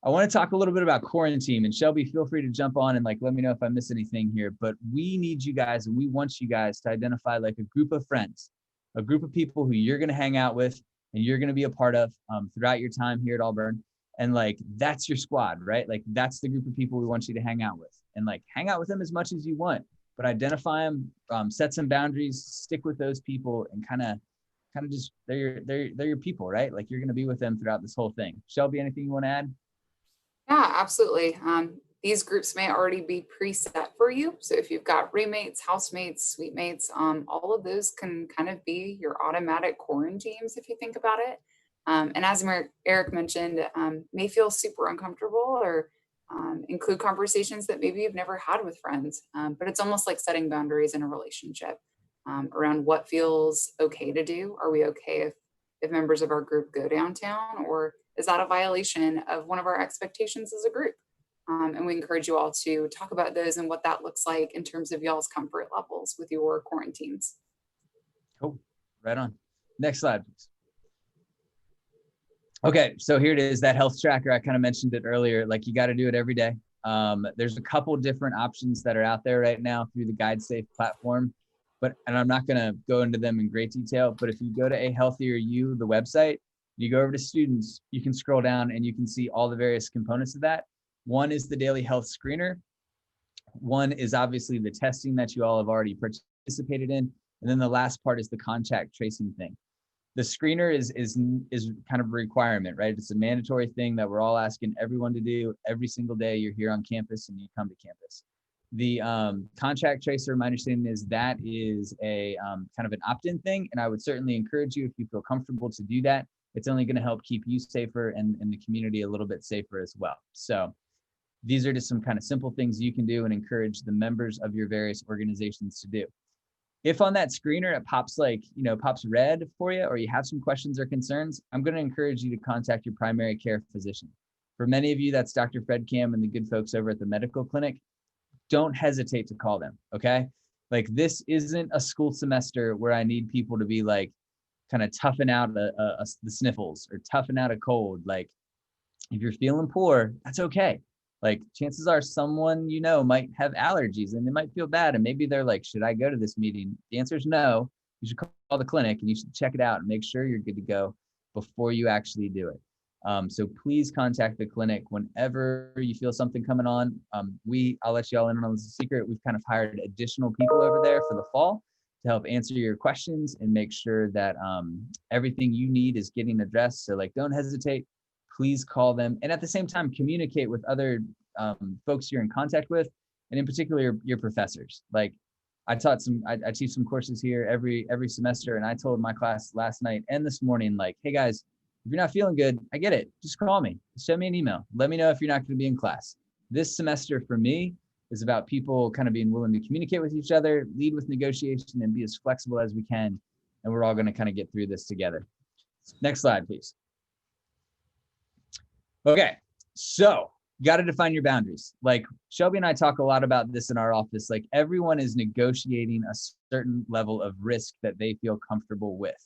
I want to talk a little bit about quarantine, and Shelby, feel free to jump on and like let me know if I miss anything here. But we need you guys, and we want you guys to identify like a group of friends, a group of people who you're going to hang out with and you're going to be a part of throughout your time here at Auburn. And like, that's your squad, right? Like, that's the group of people we want you to hang out with, and like hang out with them as much as you want. But identify them, set some boundaries, stick with those people, and kind of just they're your people, right? Like, you're going to be with them throughout this whole thing. Shelby, anything you want to add? Yeah, absolutely. These groups may already be preset for you. So if you've got roommates, housemates, suite mates, all of those can kind of be your automatic quarantines if you think about it. And as Eric mentioned, may feel super uncomfortable or include conversations that maybe you've never had with friends. But it's almost like setting boundaries in a relationship around what feels okay to do. Are we okay if members of our group go downtown, or is that a violation of one of our expectations as a group? And we encourage you all to talk about those and what that looks like in terms of y'all's comfort levels with your quarantines. Cool. Right on. Next slide, please. Okay, so here it is, that health tracker. I kind of mentioned it earlier, like you got to do it every day. There's a couple different options that are out there right now through the GuideSafe platform, and I'm not going to go into them in great detail, but if you go to A Healthier You, the website, you go over to students, you can scroll down and you can see all the various components of that. One is the daily health screener. One is obviously the testing that you all have already participated in. And then the last part is the contact tracing thing. The screener is kind of a requirement, right? It's a mandatory thing that we're all asking everyone to do every single day you're here on campus and you come to campus. The contact tracer, my understanding is that is a kind of an opt-in thing. And I would certainly encourage you, if you feel comfortable, to do that. It's only going to help keep you safer and the community a little bit safer as well. So these are just some kind of simple things you can do and encourage the members of your various organizations to do. If on that screener it pops pops red for you, or you have some questions or concerns, I'm going to encourage you to contact your primary care physician. For many of you, that's Dr. Fred Cam and the good folks over at the medical clinic. Don't hesitate to call them, okay? Like, this isn't a school semester where I need people to be like kind of toughing out the sniffles or toughing out a cold. Like, if you're feeling poor, that's okay. Like, chances are someone you know might have allergies and they might feel bad. And maybe they're like, should I go to this meeting? The answer is no. You should call the clinic and you should check it out and make sure you're good to go before you actually do it. So please contact the clinic whenever you feel something coming on. I'll let you all in on this secret. We've kind of hired additional people over there for the fall to help answer your questions and make sure that everything you need is getting addressed. So like, don't hesitate. Please call them, and at the same time, communicate with other folks you're in contact with, and in particular your professors. Like, I teach some courses here every semester, and I told my class last night and this morning, like, hey guys, if you're not feeling good, I get it. Just call me, send me an email. Let me know if you're not going to be in class. This semester for me is about people kind of being willing to communicate with each other, lead with negotiation, and be as flexible as we can. And we're all going to kind of get through this together. Next slide, please. Okay, so you got to define your boundaries. Like, Shelby and I talk a lot about this in our office. Like, everyone is negotiating a certain level of risk that they feel comfortable with.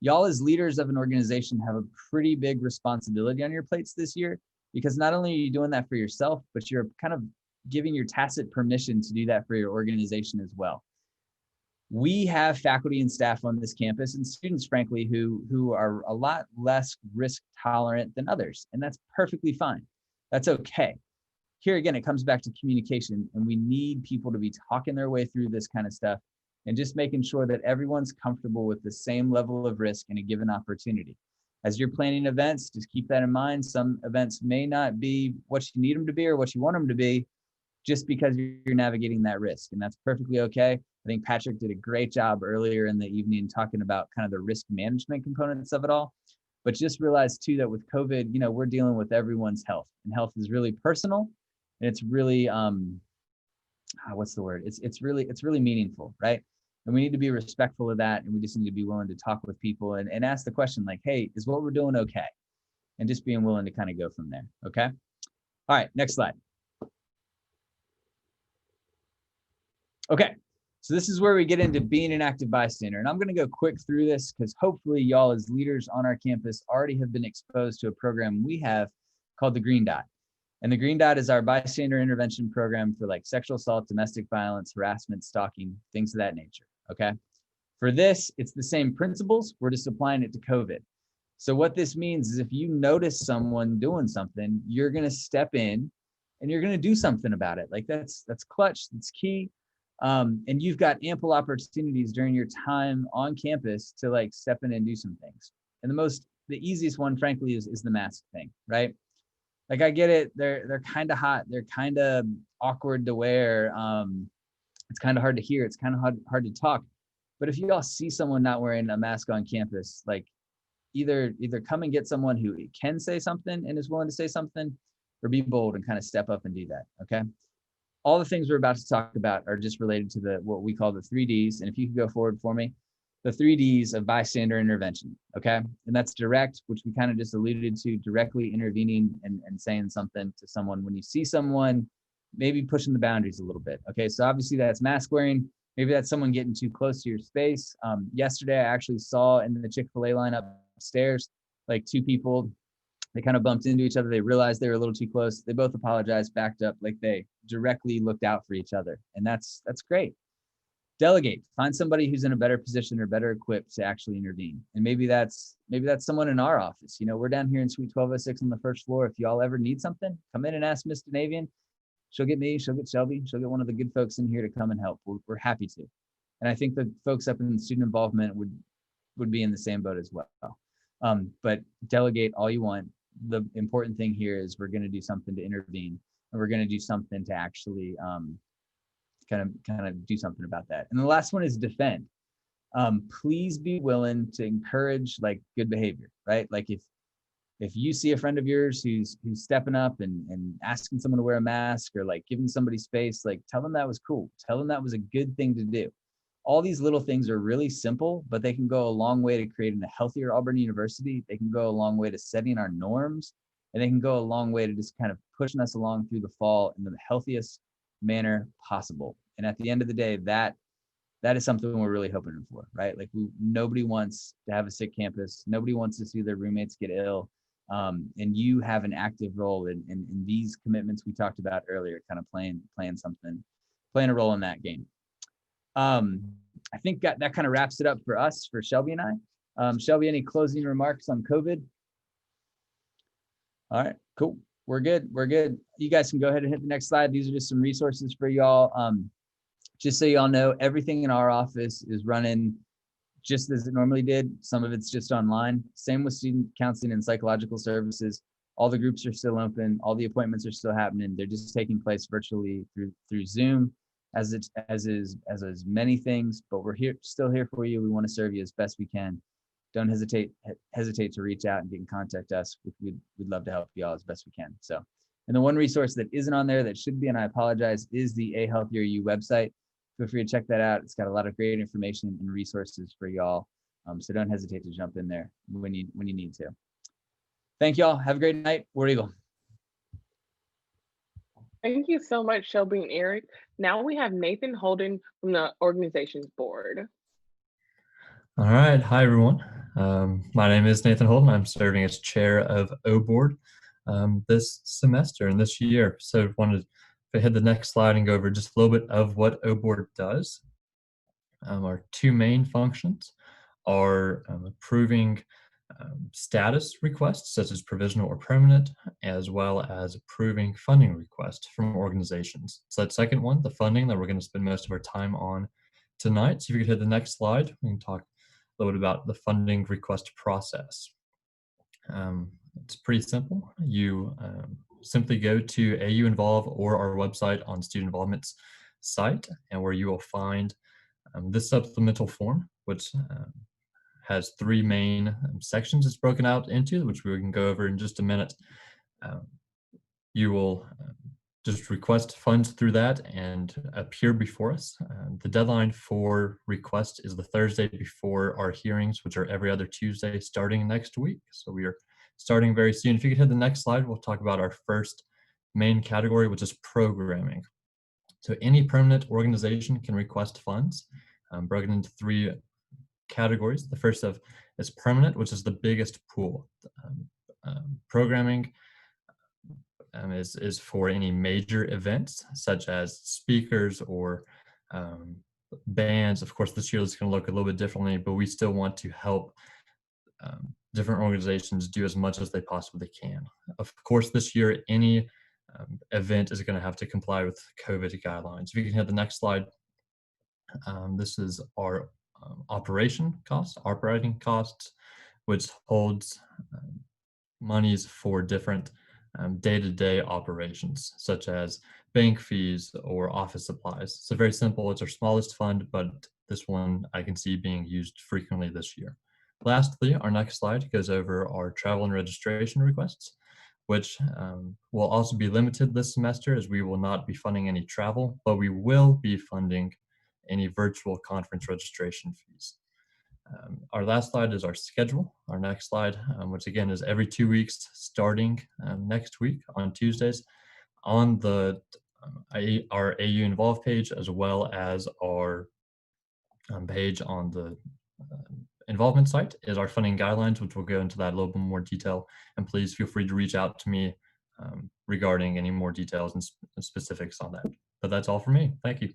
Y'all as leaders of an organization have a pretty big responsibility on your plates this year, because not only are you doing that for yourself, but you're kind of giving your tacit permission to do that for your organization as well. We have faculty and staff on this campus, and students, frankly, who are a lot less risk tolerant than others, and that's perfectly fine. That's okay. Here again, it comes back to communication, and we need people to be talking their way through this kind of stuff and just making sure that everyone's comfortable with the same level of risk in a given opportunity. As you're planning events, just keep that in mind. Some events may not be what you need them to be or what you want them to be, just because you're navigating that risk, and that's perfectly okay. I think Patrick did a great job earlier in the evening talking about kind of the risk management components of it all. But just realize too that with COVID, we're dealing with everyone's health, and health is really personal, and it's really what's the word? It's really meaningful, right? And we need to be respectful of that, and we just need to be willing to talk with people and ask the question like, hey, is what we're doing okay? And just being willing to kind of go from there. Okay. All right, next slide. Okay, so this is where we get into being an active bystander. And I'm going to go quick through this because hopefully y'all as leaders on our campus already have been exposed to a program we have called the Green Dot. And the Green Dot is our bystander intervention program for like sexual assault, domestic violence, harassment, stalking, things of that nature, okay? For this, it's the same principles. We're just applying it to COVID. So what this means is if you notice someone doing something, you're going to step in and you're going to do something about it. Like that's clutch, that's key. And you've got ample opportunities during your time on campus to like step in and do some things. And the easiest one, frankly, is the mask thing, right? like, I get it. They're kind of hot. They're kind of awkward to wear. It's kind of hard to hear. It's kind of hard to talk. But if you all see someone not wearing a mask on campus, like, either come and get someone who can say something and is willing to say something, or be bold and kind of step up and do that. Okay. All the things we're about to talk about are just related to what we call the 3Ds. And if you could go forward for me, the 3Ds of bystander intervention. Okay. And that's direct, which we kind of just alluded to, directly intervening and saying something to someone when you see someone, maybe pushing the boundaries a little bit. Okay. So obviously that's mask wearing. Maybe that's someone getting too close to your space. Yesterday, I actually saw in the Chick-fil-A line upstairs, like, two people, they kind of bumped into each other. They realized they were a little too close. They both apologized, backed up, like, they directly looked out for each other. And that's great. Delegate, find somebody who's in a better position or better equipped to actually intervene. And maybe that's someone in our office. You know, we're down here in Suite 1206 on the first floor. If y'all ever need something, come in and ask Miss Danavian. She'll get me, she'll get Shelby, she'll get one of the good folks in here to come and help. We're happy to. And I think the folks up in student involvement would be in the same boat as well. But delegate all you want. The important thing here is we're going to do something to intervene, and we're going to do something to actually kind of do something about that. And the last one is defend. Please be willing to encourage, like, good behavior, right? Like, if you see a friend of yours who's stepping up and asking someone to wear a mask, or, like, giving somebody space, like, tell them that was cool. Tell them that was a good thing to do. All these little things are really simple, but they can go a long way to creating a healthier Auburn University. They can go a long way to setting our norms, and they can go a long way to just kind of pushing us along through the fall in the healthiest manner possible. And at the end of the day, that is something we're really hoping for, right? Like, nobody wants to have a sick campus. Nobody wants to see their roommates get ill. And you have an active role in these commitments we talked about earlier, kind of playing a role in that game. I think that kind of wraps it up for us, for Shelby and I. Shelby, any closing remarks on COVID? All right, cool. We're good. You guys can go ahead and hit the next slide. These are just some resources for y'all. Just so y'all know, everything in our office is running just as it normally did. Some of it's just online. Same with student counseling and psychological services. All the groups are still open. All the appointments are still happening. They're just taking place virtually through Zoom, as is many things. But we're still here for you. We want to serve you as best we can. Don't hesitate to reach out and get in contact us. We'd love to help you all as best we can. So, and the one resource that isn't on there that should be, and I apologize, is the A Healthier You website. Feel free to check that out. It's got a lot of great information and resources for y'all. So don't hesitate to jump in there when you need to. Thank y'all. Have a great night. War Eagle. Thank you so much, Shelby and Eric. Now we have Nathan Holden from the organizations board. All right. Hi, everyone. My name is Nathan Holden. I'm serving as chair of O Board this semester and this year. So wanted to hit the next slide and go over just a little bit of what O Board does. Our two main functions are approving status requests, such as provisional or permanent, as well as approving funding requests from organizations. So that second one, the funding, that we're going to spend most of our time on tonight. So if you could hit the next slide, we can talk a little bit about the funding request process. It's pretty simple. You simply go to AU Involve or our website on Student Involvement's site, and where you will find this supplemental form, which has three main sections it's broken out into, which we can go over in just a minute. You will just request funds through that and appear before us. The deadline for request is the Thursday before our hearings, which are every other Tuesday starting next week. So we are starting very soon. If you could hit the next slide, we'll talk about our first main category, which is programming. So any permanent organization can request funds, broken into three categories. The first of is permanent, which is the biggest pool. Programming is for any major events, such as speakers or bands. Of course, this year is going to look a little bit differently, but we still want to help different organizations do as much as they possibly can. Of course, this year, any event is going to have to comply with COVID guidelines. If you can hit the next slide, this is our operating costs, which holds monies for different day-to-day operations, such as bank fees or office supplies. So very simple. It's our smallest fund, but this one I can see being used frequently this year. Lastly, our next slide goes over our travel and registration requests, which will also be limited this semester as we will not be funding any travel, but we will be funding any virtual conference registration fees. Our last slide is our schedule. Our next slide, which again is every 2 weeks starting next week on Tuesdays on the our AU Involve page, as well as our page on the involvement site is our funding guidelines, which will go into that a little bit more detail. And please feel free to reach out to me regarding any more details and specifics on that. But that's all for me. Thank you.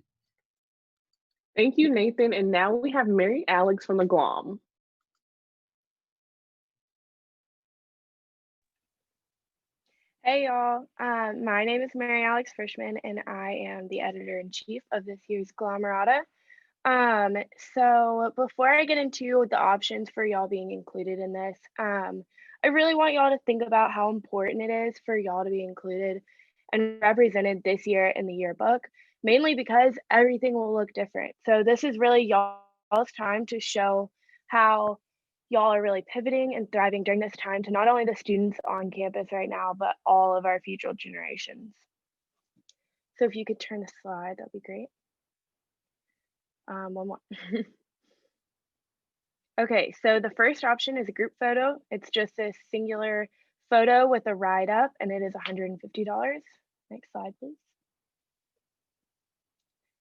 Thank you, Nathan. And now we have Mary Alex from the GLOM. Hey y'all, my name is Mary Alex Frischman and I am the editor-in-chief of this year's Glomerata. So before I get into the options for y'all being included in this, I really want y'all to think about how important it is for y'all to be included and represented this year in the yearbook, mainly because everything will look different. So this is really y'all's time to show how y'all are really pivoting and thriving during this time to not only the students on campus right now, but all of our future generations. So if you could turn the slide, that'd be great. One more. Okay, so the first option is a group photo. It's just a singular photo with a write up and it is $150. Next slide, please.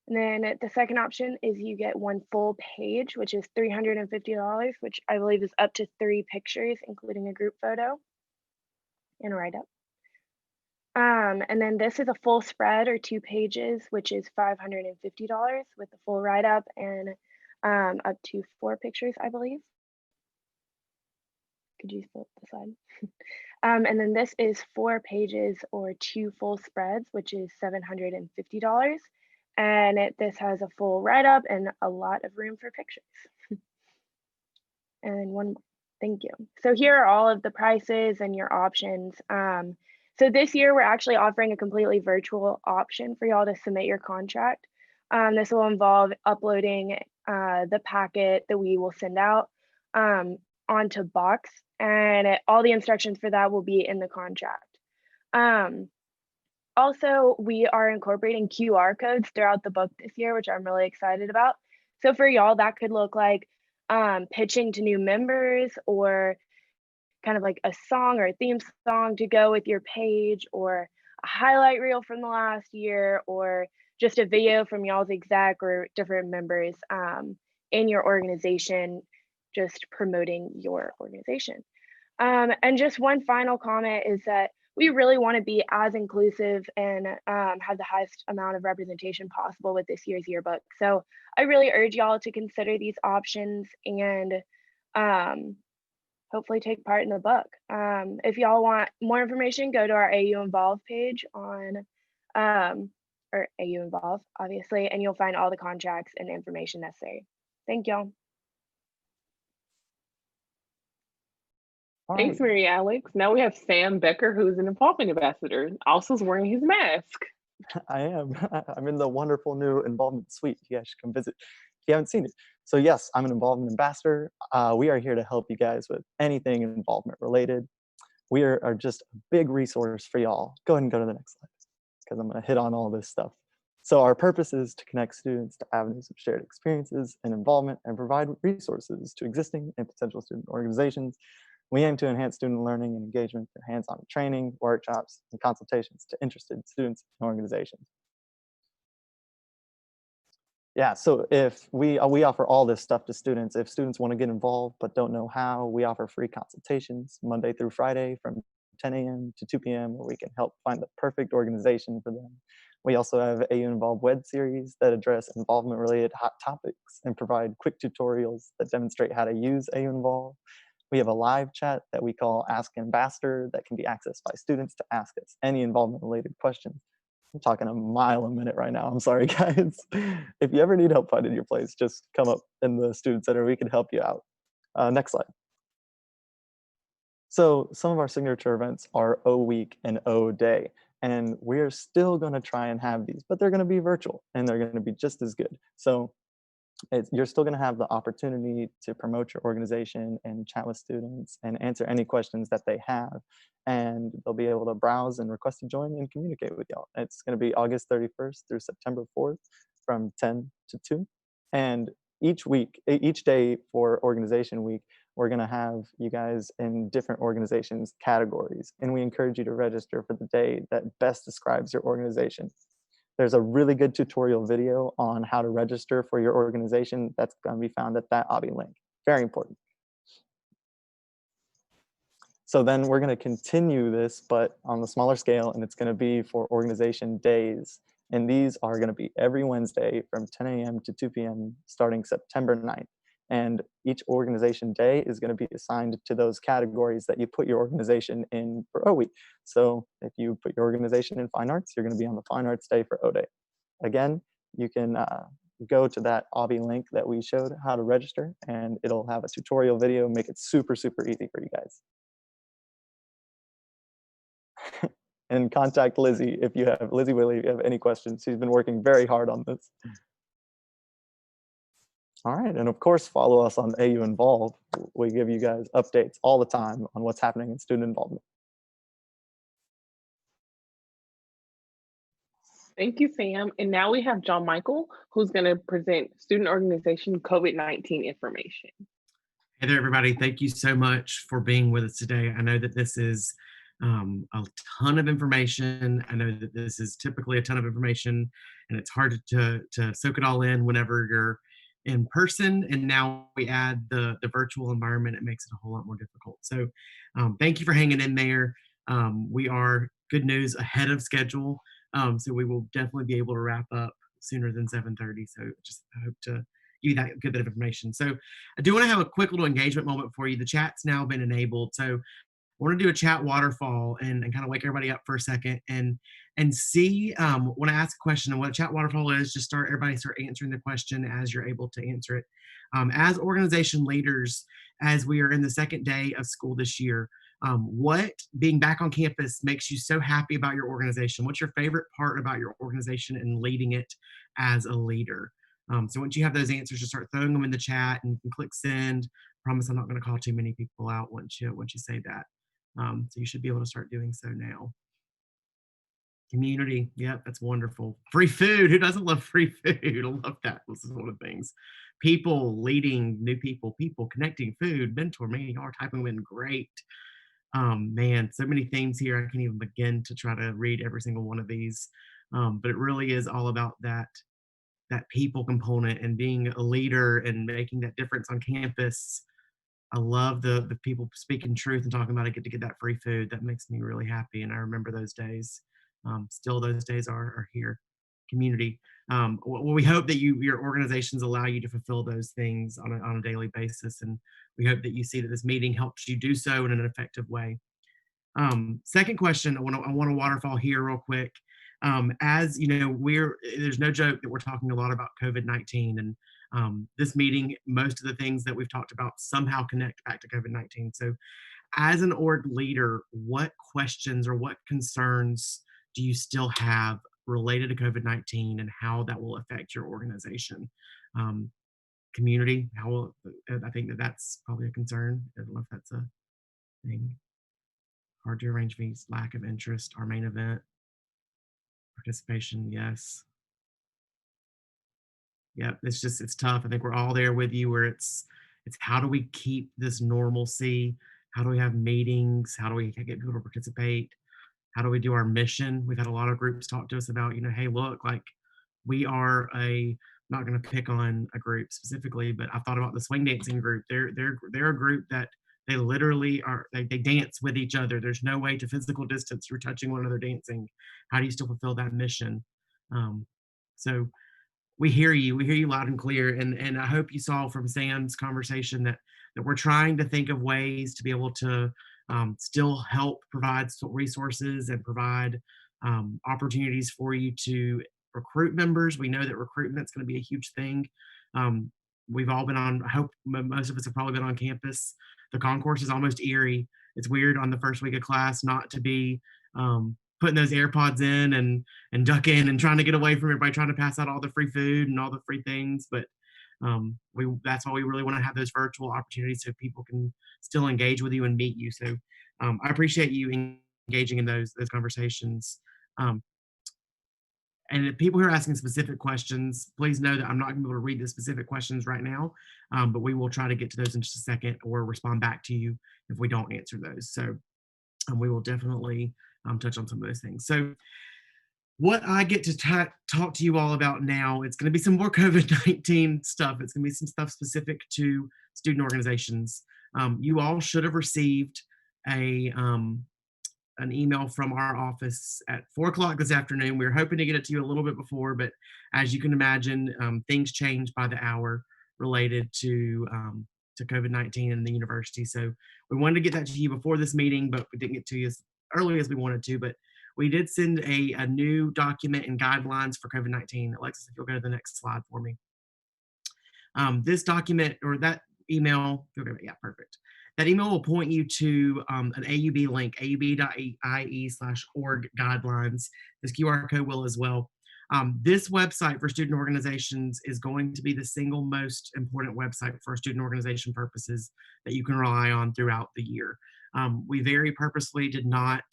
And then the second option is you get one full page, which is $350, which I believe is up to 3 pictures, including a group photo and a write up. And then this is a full spread or 2 pages, which is $550 with the full write up and up to 4 pictures, I believe. Could you flip the slide? And then this is 4 pages or 2 full spreads, which is $750. And this has a full write-up and a lot of room for pictures. And one more, thank you. So here are all of the prices and your options. So this year, we're actually offering a completely virtual option for y'all to submit your contract. This will involve uploading the packet that we will send out onto Box, and all the instructions for that will be in the contract. Also, we are incorporating QR codes throughout the book this year, which I'm really excited about. So for y'all, that could look like pitching to new members or kind of like a song or a theme song to go with your page, or a highlight reel from the last year, or just a video from y'all's exec or different members in your organization, just promoting your organization. And just one final comment is that we really want to be as inclusive and have the highest amount of representation possible with this year's yearbook. So I really urge y'all to consider these options and hopefully take part in the book. If y'all want more information, go to our AU Involve page on, or AU Involve, obviously, and you'll find all the contracts and information necessary. Thank y'all. Thanks, Mary Alex. Now we have Sam Becker, who's an involvement ambassador, also is wearing his mask. I am. I'm in the wonderful new involvement suite. You guys should come visit if you haven't seen it. So yes, I'm an involvement ambassador. We are here to help you guys with anything involvement related. We are just a big resource for y'all. Go ahead and go to the next slide, because I'm going to hit on all this stuff. So our purpose is to connect students to avenues of shared experiences and involvement and provide resources to existing and potential student organizations. We aim to enhance student learning and engagement through hands-on training, workshops, and consultations to interested students and organizations. Yeah, so if we offer all this stuff to students. If students want to get involved but don't know how, we offer free consultations Monday through Friday from 10 a.m. to 2 p.m. where we can help find the perfect organization for them. We also have AU Involve web series that address involvement-related hot topics and provide quick tutorials that demonstrate how to use AU Involve. We have a live chat that we call Ask Ambassador that can be accessed by students to ask us any involvement-related questions. I'm talking a mile a minute right now. I'm sorry, guys. If you ever need help finding your place, just come up in the Student Center. We can help you out. Next slide. So some of our signature events are O Week and O Day, and we're still going to try and have these, but they're going to be virtual and they're going to be just as good. So you're still going to have the opportunity to promote your organization and chat with students and answer any questions that they have. And they'll be able to browse and request to join and communicate with y'all. It's going to be August 31st through September 4th from 10 to 2. And each week, each day for organization week, we're going to have you guys in different organizations categories. And we encourage you to register for the day that best describes your organization. There's a really good tutorial video on how to register for your organization that's going to be found at that Obby link. Very important. So then we're going to continue this, but on the smaller scale, and it's going to be for organization days. And these are going to be every Wednesday from 10 a.m. to 2 p.m. starting September 9th. And each organization day is going to be assigned to those categories that you put your organization in for O Week. So if you put your organization in fine arts, you're going to be on the fine arts day for O Day. Again, you can go to that Obby link that we showed how to register, and it'll have a tutorial video, make it super, super easy for you guys. And contact Lizzie if you have, Lizzie Willie, if you have any questions. She's been working very hard on this. All right, and of course, follow us on AU Involve. We give you guys updates all the time on what's happening in student involvement. Thank you, Sam. And now we have John Michael, who's going to present student organization COVID-19 information. Hey there, everybody. Thank you so much for being with us today. I know that this is a ton of information. I know that this is typically a ton of information, and it's hard to soak it all in whenever you're in person, and now we add the virtual environment. It makes it a whole lot more difficult. So thank you for hanging in there. We are, good news, ahead of schedule. So we will definitely be able to wrap up sooner than 7:30. So just I hope to give you that good bit of information. So I do want to have a quick little engagement moment for you. The chat's now been enabled. So I want to do a chat waterfall and kind of wake everybody up for a second and see when I ask a question. And what a chat waterfall is, just everybody start answering the question as you're able to answer it. As organization leaders, as we are in the second day of school this year, what being back on campus makes you so happy about your organization? What's your favorite part about your organization and leading it as a leader? So once you have those answers, just start throwing them in the chat and you can click send. Promise I'm not going to call too many people out once you say that. So you should be able to start doing so now. Community, yep, that's wonderful. Free food, who doesn't love free food? I love that. This is one of the things. People, leading new people, connecting, food, mentor, man, y'all are typing them in great. Man, so many themes here. I can't even begin to try to read every single one of these. But it really is all about that people component and being a leader and making that difference on campus. I love the people speaking truth and talking about I get to get that free food. That makes me really happy, and I remember those days. Still, those days are here. Community. Well, we hope that your organizations allow you to fulfill those things on a daily basis, and we hope that you see that this meeting helps you do so in an effective way. Second question, I want to waterfall here real quick. As you know, there's no joke that we're talking a lot about COVID-19, and this meeting, most of the things that we've talked about somehow connect back to COVID-19. So as an org leader, what questions or what concerns do you still have related to COVID-19 and how that will affect your organization? Community, I think that's probably a concern. I don't know if that's a thing. Hard to arrange meetings, lack of interest, our main event. Participation, yes. Yeah, it's tough. I think we're all there with you where it's how do we keep this normalcy? How do we have meetings? How do we get people to participate? How do we do our mission? We've had a lot of groups talk to us about, hey, look, like we are not going to pick on a group specifically, but I've thought about the swing dancing group. They're a group that they literally they dance with each other. There's no way to physical distance. You're touching one another dancing. How do you still fulfill that mission? So we hear you loud and clear. And I hope you saw from Sam's conversation that we're trying to think of ways to be able to still help provide resources and provide opportunities for you to recruit members. We know that recruitment is going to be a huge thing. we've all been on, I hope most of us have probably been on campus. The concourse is almost eerie. It's weird on the first week of class not to be putting those AirPods in and ducking and trying to get away from everybody trying to pass out all the free food and all the free things. But that's why we really want to have those virtual opportunities so people can still engage with you and meet you. So I appreciate you engaging in those conversations. And if people who are asking specific questions, please know that I'm not going to be able to read the specific questions right now, but we will try to get to those in just a second or respond back to you if we don't answer those. So we will definitely touch on some of those things. So what I get to talk to you all about now, it's going to be some more COVID-19 stuff. It's going to be some stuff specific to student organizations. You all should have received an email from our office at 4 o'clock this afternoon. We were hoping to get it to you a little bit before, but as you can imagine, things change by the hour related to COVID-19 and the university. So we wanted to get that to you before this meeting, but we didn't get to you as early as we wanted to. But we did send a new document and guidelines for COVID-19. Alexis, if you'll go to the next slide for me. This document or that email, yeah, perfect. That email will point you to an AUB link, aub.ie/org guidelines. This QR code will as well. This website for student organizations is going to be the single most important website for student organization purposes that you can rely on throughout the year. We very purposely did not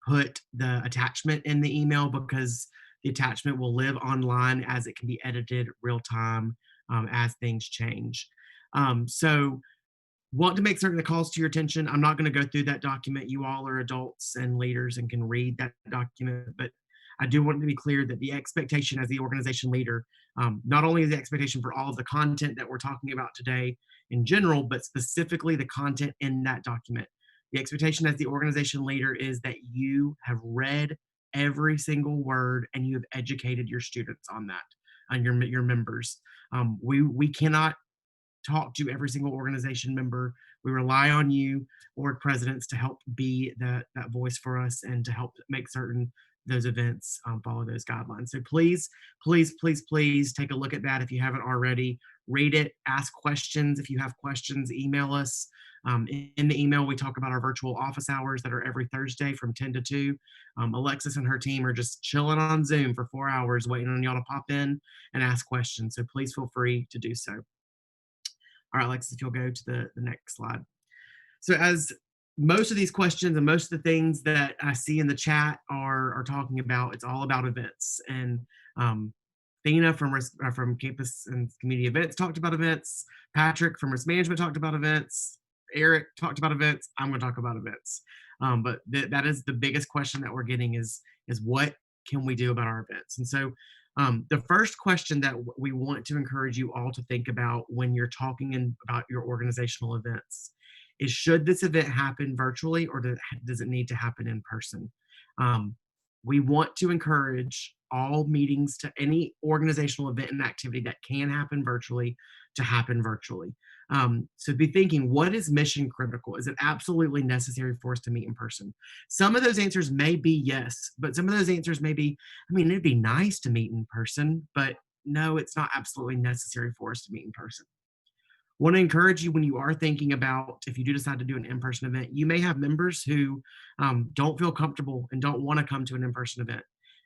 put the attachment in the email because the attachment will live online as it can be edited real time as things change. So want to make certain it calls to your attention. I'm not going to go through that document. You all are adults and leaders and can read that document, but I do want to be clear that the expectation as the organization leader, not only is the expectation for all of the content that we're talking about today in general, but specifically the content in that document. The expectation as the organization leader is that you have read every single word and you have educated your students on that, and your members. We cannot talk to every single organization member. We rely on you, board presidents, to help be that voice for us and to help make certain those events follow those guidelines. So please, please, please, please take a look at that if you haven't already. Read it, ask questions. If you have questions, email us. In the email, we talk about our virtual office hours that are every Thursday from 10 to 2. Alexis and her team are just chilling on Zoom for 4 hours waiting on y'all to pop in and ask questions. So please feel free to do so. All right, Alexis, if you'll go to the next slide. So as most of these questions and most of the things that I see in the chat are talking about, it's all about events. And Thina from Campus and Community Events talked about events. Patrick from Risk Management talked about events. Eric talked about events. I'm going to talk about events. But that is the biggest question that we're getting is what can we do about our events? And so the first question that we want to encourage you all to think about when you're talking about your organizational events is, should this event happen virtually or does it need to happen in person? We want to encourage all meetings to any organizational event and activity that can happen virtually to happen virtually. So be thinking, what is mission critical? Is it absolutely necessary for us to meet in person? Some of those answers may be yes, but some of those answers may be, it'd be nice to meet in person, but no, it's not absolutely necessary for us to meet in person. Want to encourage you when you are thinking about, if you do decide to do an in-person event, you may have members who don't feel comfortable and don't want to come to an in-person event.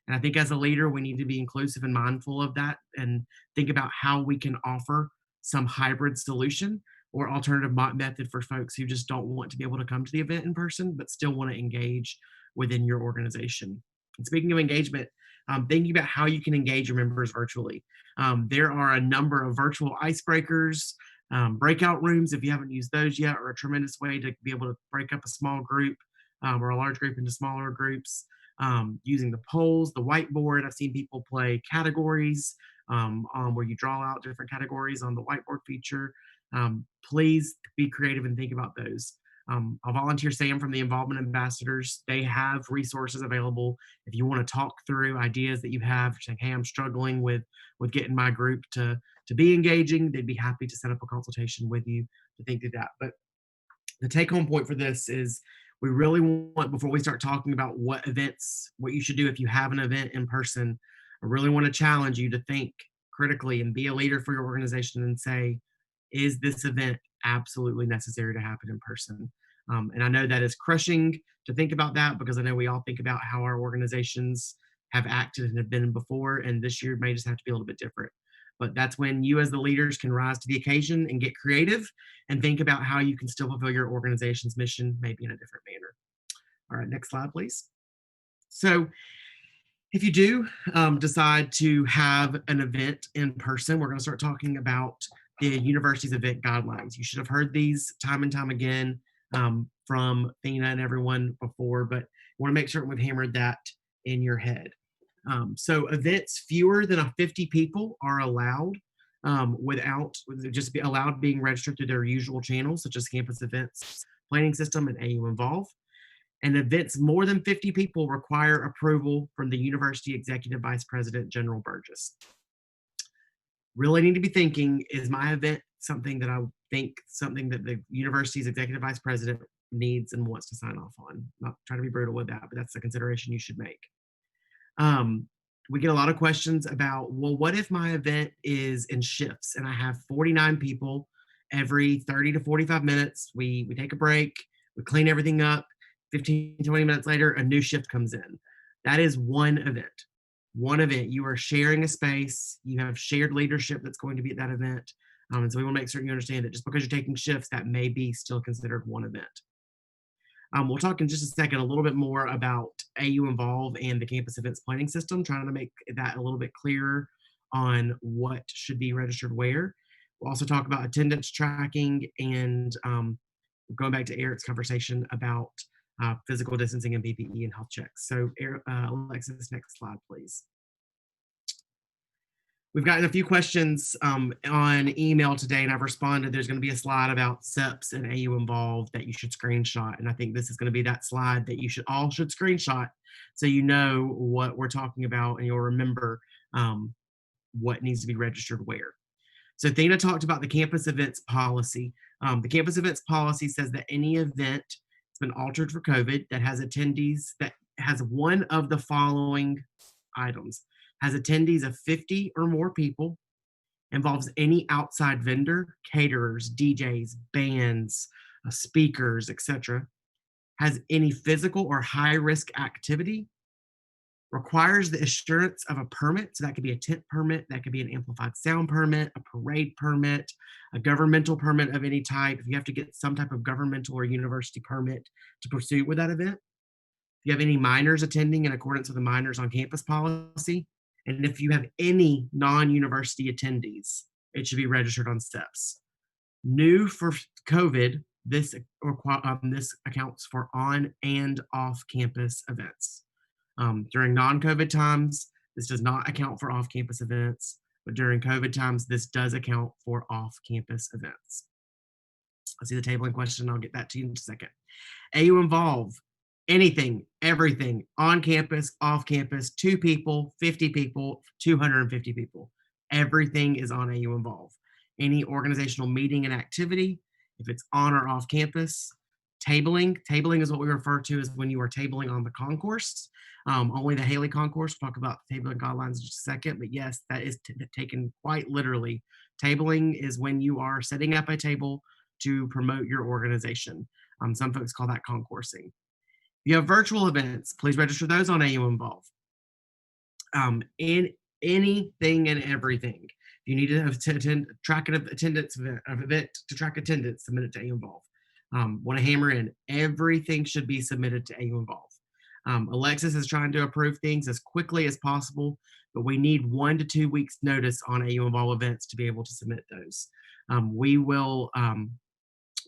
And I think as a leader, we need to be inclusive and mindful of that and think about how we can offer some hybrid solution or alternative method for folks who just don't want to be able to come to the event in person, but still want to engage within your organization. And speaking of engagement, thinking about how you can engage your members virtually. There are a number of virtual icebreakers, breakout rooms, if you haven't used those yet, are a tremendous way to be able to break up a small group or a large group into smaller groups. Using the polls, the whiteboard. I've seen people play categories where you draw out different categories on the whiteboard feature. Please be creative and think about those. I'll volunteer Sam from the Involvement Ambassadors. They have resources available if you want to talk through ideas that you have, saying, hey, I'm struggling with getting my group to be engaging. They'd be happy to set up a consultation with you to think through that. But the take-home point for this is, we really want, before we start talking about what you should do if you have an event in person, I really want to challenge you to think critically and be a leader for your organization and say, is this event absolutely necessary to happen in person? And I know that is crushing to think about that, because I know we all think about how our organizations have acted and have been before, and this year may just have to be a little bit different. But that's when you as the leaders can rise to the occasion and get creative and think about how you can still fulfill your organization's mission, maybe in a different manner. All right, next slide, please. So if you do decide to have an event in person, we're going to start talking about the university's event guidelines. You should have heard these time and time again from Thina and everyone before, but I want to make certain we've hammered that in your head. So events fewer than 50 people are allowed without just be allowed being registered through their usual channels, such as campus events, planning system, and AU Involve. And events more than 50 people require approval from the University Executive Vice President, General Burgess. Really need to be thinking, is my event something that I think something that the university's Executive Vice President needs and wants to sign off on? I'm not trying to be brutal with that, but that's the consideration you should make. We get a lot of questions about, well, what if my event is in shifts and I have 49 people every 30 to 45 minutes? We take a break, we clean everything up. 15, 20 minutes later, a new shift comes in. That is one event. One event. You are sharing a space. You have shared leadership that's going to be at that event. And so we want to make certain you understand that just because you're taking shifts, that may be still considered one event. We'll talk in just a second a little bit more about AU Involve and the campus events planning system, trying to make that a little bit clearer on what should be registered where. We'll also talk about attendance tracking and going back to Eric's conversation about physical distancing and PPE and health checks. So Alexis, next slide, please. We've gotten a few questions on email today, and I've responded. There's going to be a slide about SEPs and AU Involved that you should screenshot, and I think this is going to be that slide that you should screenshot so you know what we're talking about and you'll remember what needs to be registered where. So Thina talked about the campus events policy. The campus events policy says that any event that's been altered for COVID that has attendees that has one of the following items: has attendees of 50 or more people, involves any outside vendor, caterers, DJs, bands, speakers, etc., has any physical or high-risk activity, requires the assurance of a permit, so that could be a tent permit, that could be an amplified sound permit, a parade permit, a governmental permit of any type. If you have to get some type of governmental or university permit to pursue with that event. If you have any minors attending in accordance with the minors on campus policy, and if you have any non-university attendees, it should be registered on STEPS. New for COVID, this accounts for on and off campus events. During non-COVID times, this does not account for off-campus events, but during COVID times, this does account for off-campus events. I see the tabling question. I'll get that to you in a second. AU Involve. Anything, everything, on campus, off campus, 2 people, 50 people, 250 people. Everything is on AU Involve. Any organizational meeting and activity, if it's on or off campus. Tabling is what we refer to as when you are tabling on the concourse. Only the Haley concourse. We'll talk about the tabling guidelines in just a second, but yes, that is taken quite literally. Tabling is when you are setting up a table to promote your organization. Some folks call that concoursing. If you have virtual events, please register those on AU Involve. In anything and everything. If you need to track an attendance event to track attendance, submit it to AU Involve. Want to hammer in, everything should be submitted to AU Involve. Alexis is trying to approve things as quickly as possible, but we need 1 to 2 weeks notice on AU Involve events to be able to submit those. We will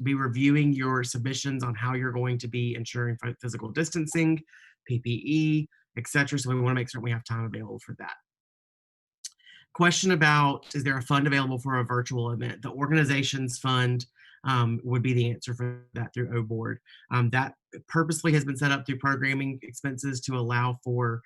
be reviewing your submissions on how you're going to be ensuring physical distancing, PPE, etc. So we want to make sure we have time available for that. Question about, is there a fund available for a virtual event? The organizations fund would be the answer for that through O-Board. That purposely has been set up through programming expenses to allow for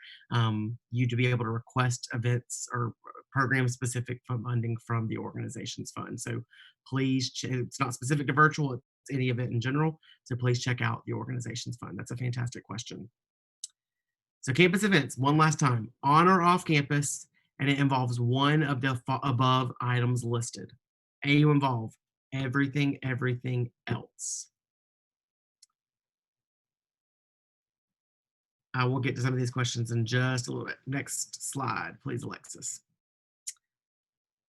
you to be able to request events or program specific funding from the organization's fund. So please, it's not specific to virtual, it's any event in general. So please check out the organization's fund. That's a fantastic question. So campus events, one last time, on or off campus, and it involves one of the above items listed. AU involve everything else. I will get to some of these questions in just a little bit. Next slide, please, Alexis.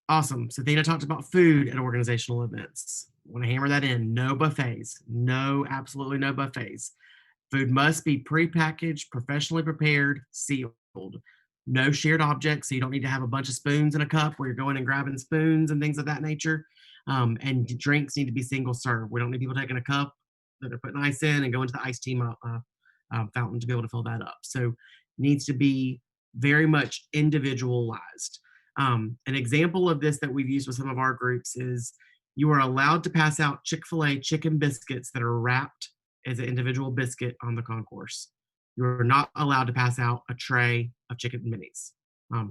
Awesome. So Thena talked about food at organizational events. I want to hammer that in. No buffets. No, absolutely no buffets. Food must be prepackaged, professionally prepared, sealed. No shared objects, so you don't need to have a bunch of spoons in a cup where you're going and grabbing spoons and things of that nature. And drinks need to be single serve. We don't need people taking a cup that they're putting ice in and going to the iced tea fountain to be able to fill that up. So needs to be very much individualized. An example of this that we've used with some of our groups is you are allowed to pass out Chick-fil-A chicken biscuits that are wrapped as an individual biscuit on the concourse. You're not allowed to pass out a tray of chicken minis.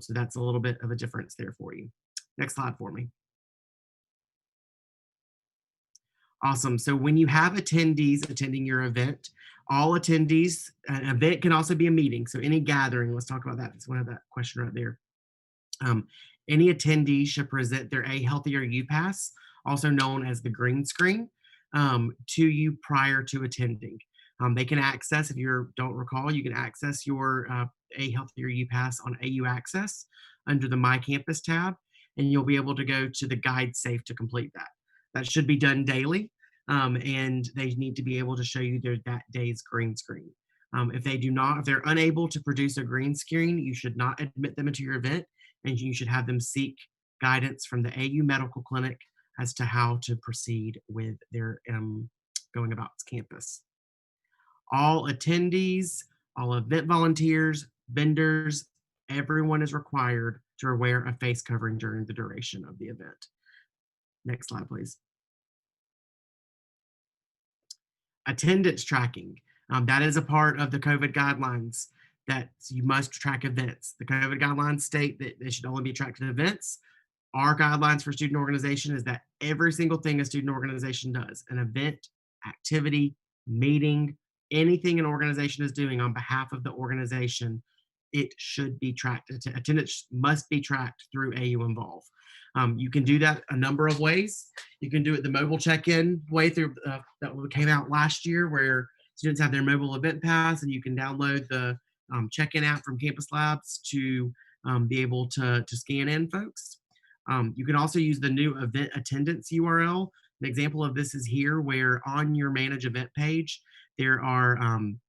So that's a little bit of a difference there for you. Next slide for me. Awesome. So when you have attendees attending your event, all attendees, an event can also be a meeting. So any gathering, let's talk about that. That's one of that question right there. Any attendee should present their A Healthier U Pass, also known as the green screen, to you prior to attending. They can access, if you don't recall, you can access your A Healthier U Pass on AU Access under the My Campus tab, and you'll be able to go to the Guide Safe to complete that. That should be done daily, and they need to be able to show you that day's green screen. If they're unable to produce a green screen, you should not admit them into your event, and you should have them seek guidance from the AU Medical Clinic as to how to proceed with their going about campus. All attendees, all event volunteers, vendors, everyone is required to wear a face covering during the duration of the event. Next slide, please. Attendance tracking. That is a part of the COVID guidelines that you must track events. The COVID guidelines state that they should only be tracked at events. Our guidelines for student organization is that every single thing a student organization does, an event, activity, meeting, anything an organization is doing on behalf of the organization, it should be tracked. Attendance must be tracked through AU Involve. You can do that a number of ways. You can do it the mobile check-in way through that came out last year, where students have their mobile event pass, and you can download the check-in app from Campus Labs to be able to scan in folks. You can also use the new event attendance URL. An example of this is here, where on your Manage Event page, there's an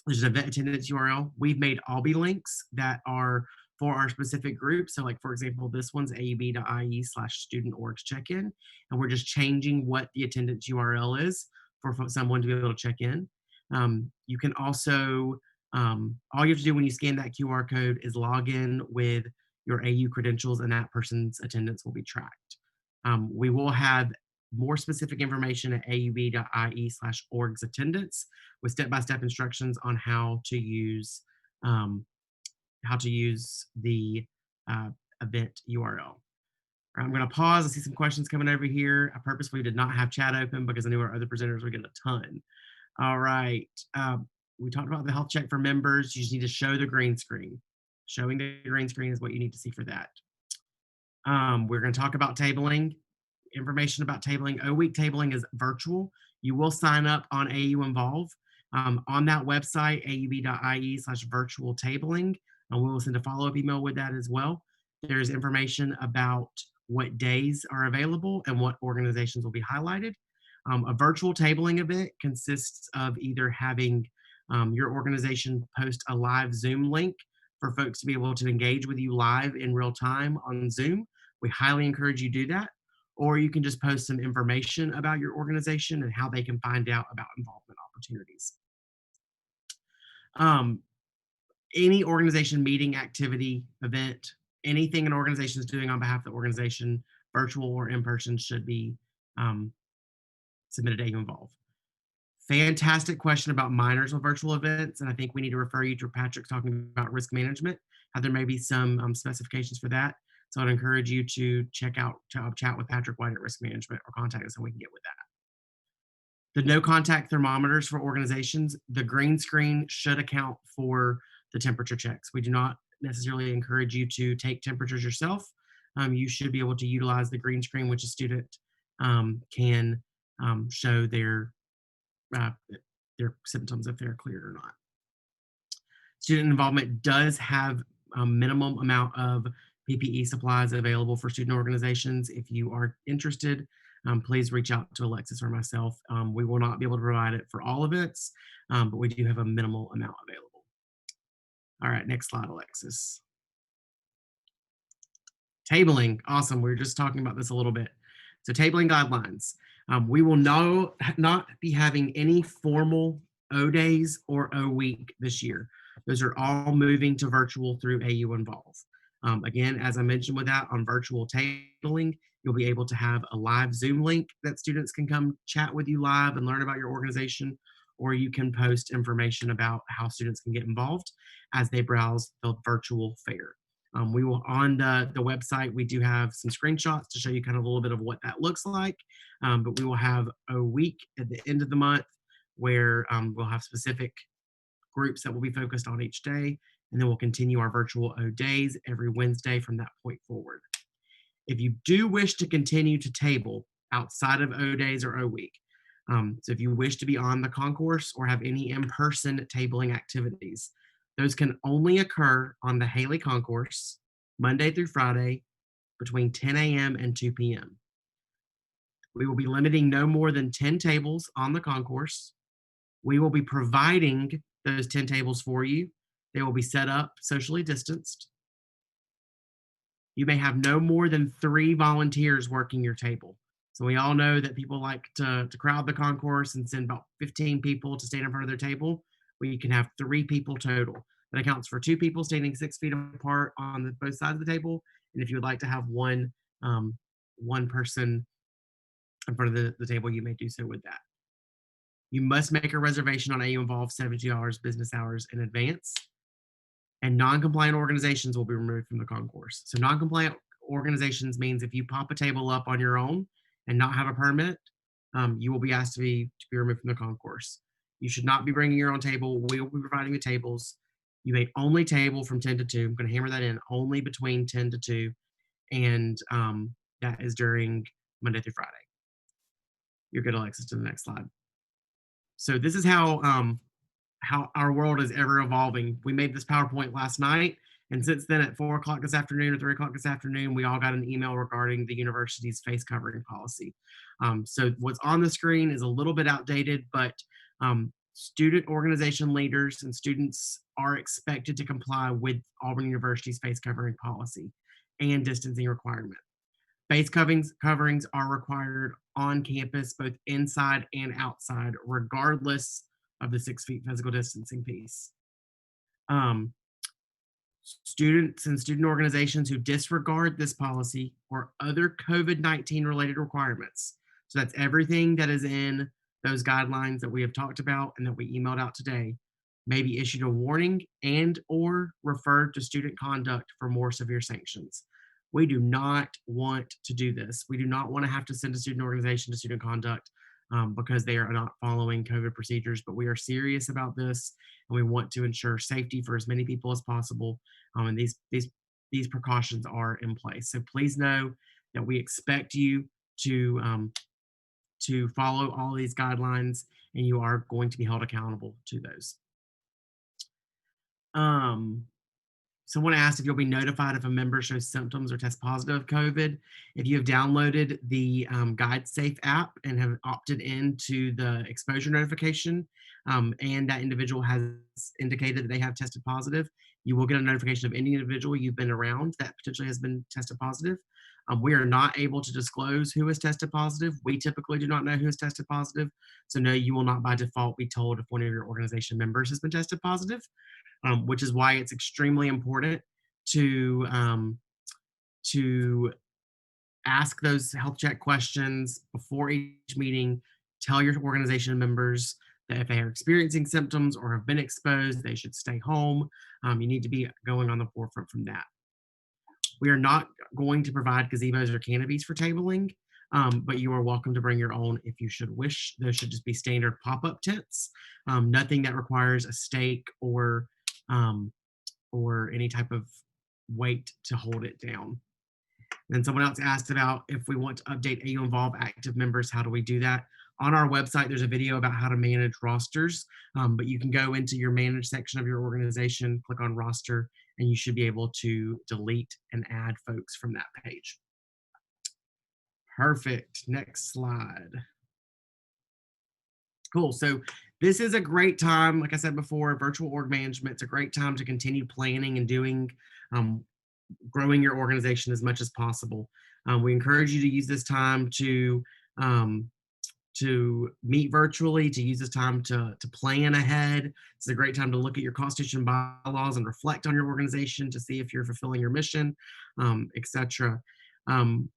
event attendance URL. We've made Albi links that are for our specific group. So like, for example, this one's aub.ie/student.orgs check-in, and we're just changing what the attendance URL is for someone to be able to check in. You can also, all you have to do when you scan that QR code is log in with your AU credentials, and that person's attendance will be tracked. We will have more specific information at aub.ie/orgs attendance with step-by-step instructions on how to use the event URL. I'm going to pause. I see some questions coming over here. I purposefully did not have chat open because I knew our other presenters were getting a ton. All right. We talked about the health check for members. You just need to show the green screen. Showing the green screen is what you need to see for that. We're going to talk about tabling. Information about tabling. O-Week tabling is virtual. You will sign up on AU Involve. On that website, aub.ie/virtual tabling, and we will send a follow-up email with that as well. There's information about what days are available and what organizations will be highlighted. A virtual tabling event consists of either having your organization post a live Zoom link for folks to be able to engage with you live in real time on Zoom. We highly encourage you do that. Or you can just post some information about your organization and how they can find out about involvement opportunities. Any organization meeting, activity, event, anything an organization is doing on behalf of the organization, virtual or in person, should be submitted to AU Involve. Fantastic question about minors with virtual events, and I think we need to refer you to Patrick talking about risk management, how there may be some specifications for that. So I'd encourage you to chat with Patrick White at Risk Management or contact us and we can get with that. The no contact thermometers for organizations, the green screen should account for the temperature checks. We do not necessarily encourage you to take temperatures yourself. You should be able to utilize the green screen, which a student can show uh, their symptoms if they're cleared or not. Student involvement does have a minimum amount of PPE supplies available for student organizations. If you are interested, please reach out to Alexis or myself. We will not be able to provide it for all events, but we do have a minimal amount available. All right, next slide, Alexis. Tabling, awesome. We were just talking about this a little bit. So tabling guidelines. We will not be having any formal O days or O week this year. Those are all moving to virtual through AU Involve. Again, as I mentioned with that, on virtual tabling, you'll be able to have a live Zoom link that students can come chat with you live and learn about your organization, or you can post information about how students can get involved as they browse the virtual fair. We will, on the website, we do have some screenshots to show you kind of a little bit of what that looks like, but we will have a week at the end of the month where we'll have specific groups that will be focused on each day, and then we'll continue our virtual O days every Wednesday from that point forward. If you do wish to continue to table outside of O days or O week, so if you wish to be on the concourse or have any in-person tabling activities, those can only occur on the Haley Concourse, Monday through Friday, between 10 a.m. and 2 p.m. We will be limiting no more than 10 tables on the concourse. We will be providing those 10 tables for you. They will be set up socially distanced. You may have no more than 3 volunteers working your table. So we all know that people like to crowd the concourse and send about 15 people to stand in front of their table. We can have 3 people total. That accounts for 2 people standing 6 feet apart on both sides of the table. And if you would like to have one person in front of the table, you may do so with that. You must make a reservation on AU Involve 72 hours business hours in advance. And non-compliant organizations will be removed from the concourse. So non-compliant organizations means if you pop a table up on your own and not have a permit, you will be asked to be removed from the concourse. You should not be bringing your own table. We will be providing you tables. You may only table from 10 to 2. I'm going to hammer that in, only between 10 to 2. And that is during Monday through Friday. You're good, Alexis, to the next slide. So this is how our world is ever evolving. We made this PowerPoint last night, and since then at 4 o'clock this afternoon or 3 o'clock this afternoon, we all got an email regarding the university's face covering policy. So what's on the screen is a little bit outdated, but student organization leaders and students are expected to comply with Auburn University's face covering policy and distancing requirement. Face coverings are required on campus, both inside and outside, regardless of the 6 feet physical distancing piece. Students and student organizations who disregard this policy or other COVID-19 related requirements, so that's everything that is in those guidelines that we have talked about and that we emailed out today, may be issued a warning and or referred to student conduct for more severe sanctions. We do not want to do this. We do not want to have to send a student organization to student conduct because they are not following COVID procedures, but we are serious about this and we want to ensure safety for as many people as possible. And these precautions are in place. So please know that we expect you to follow all these guidelines, and you are going to be held accountable to those. Someone asked if you'll be notified if a member shows symptoms or tests positive of COVID. If you have downloaded the GuideSafe app and have opted into the exposure notification, and that individual has indicated that they have tested positive, you will get a notification of any individual you've been around that potentially has been tested positive. We are not able to disclose who has tested positive. We typically do not know who has tested positive. So no, you will not by default be told if one of your organization members has been tested positive. Which is why it's extremely important to ask those health check questions before each meeting. Tell your organization members that if they are experiencing symptoms or have been exposed, they should stay home. You need to be going on the forefront from that. We are not going to provide gazebos or canopies for tabling, but you are welcome to bring your own if you should wish. Those should just be standard pop-up tents, nothing that requires a stake or or any type of weight to hold it down. And someone else asked about if we want to update AU Involve active members, how do we do that? On our website, there's a video about how to manage rosters, but you can go into your manage section of your organization, click on roster, and you should be able to delete and add folks from that page. Perfect. Next slide. Cool. So this is a great time, like I said before, virtual org management. It's a great time to continue planning and doing, growing your organization as much as possible. We encourage you to use this time to meet virtually, to use this time to plan ahead. It's a great time to look at your constitution bylaws and reflect on your organization to see if you're fulfilling your mission, etc.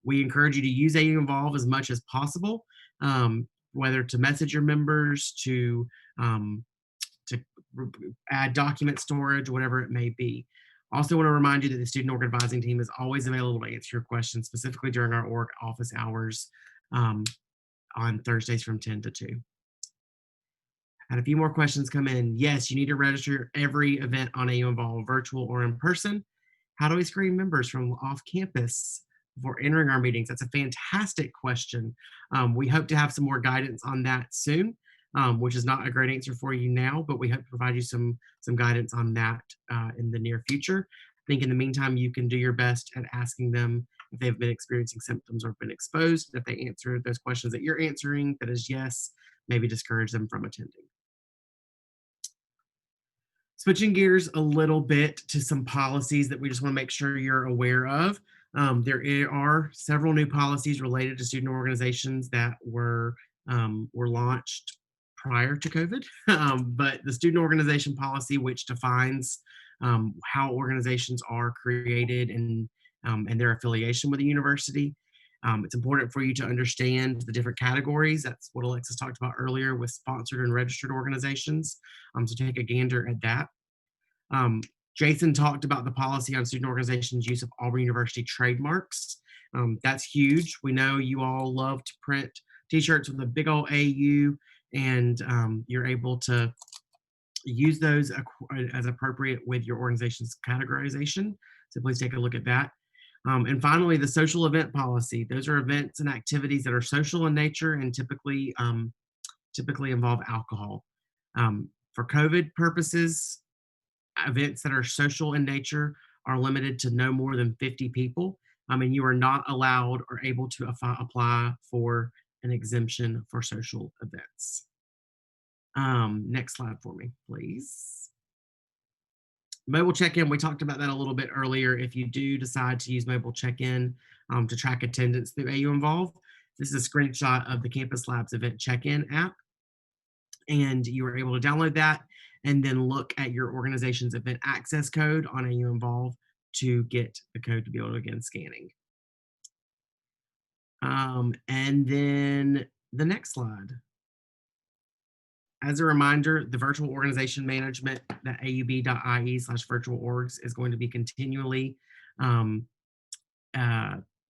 We encourage you to use AU Involve as much as possible, whether to message your members, to add document storage, whatever it may be. Also want to remind you that the Student Org Advising Team is always available to answer your questions, specifically during our org office hours on Thursdays from 10 to 2. Had a few more questions come in. Yes, you need to register every event on AU Involve, virtual or in person. How do we screen members from off campus before entering our meetings? That's a fantastic question. We hope to have some more guidance on that soon, which is not a great answer for you now, but we hope to provide you some guidance on that in the near future. I think in the meantime, you can do your best at asking them if they've been experiencing symptoms or been exposed. If they answer those questions that you're answering, that is yes, maybe discourage them from attending. Switching gears a little bit to some policies that we just want to make sure you're aware of. There are several new policies related to student organizations that were launched prior to COVID, but the student organization policy, which defines how organizations are created and their affiliation with the university. It's important for you to understand the different categories. That's what Alexis talked about earlier with sponsored and registered organizations. So take a gander at that. Jason talked about the policy on student organizations' use of Auburn University trademarks. That's huge. We know you all love to print t-shirts with a big old AU, and you're able to use those as appropriate with your organization's categorization. So please take a look at that. And finally, the social event policy. Those are events and activities that are social in nature and typically involve alcohol. For COVID purposes, events that are social in nature are limited to no more than 50 people. And you are not allowed or able to apply for an exemption for social events. Next slide for me, please. Mobile check-in, we talked about that a little bit earlier. If you do decide to use mobile check-in to track attendance through AU Involve, this is a screenshot of the Campus Labs event check-in app. And you are able to download that and then look at your organization's event access code on AU Involve to get the code to be able to begin scanning. And then the next slide. As a reminder, the virtual organization management, the aub.ie/virtual orgs is going to be continually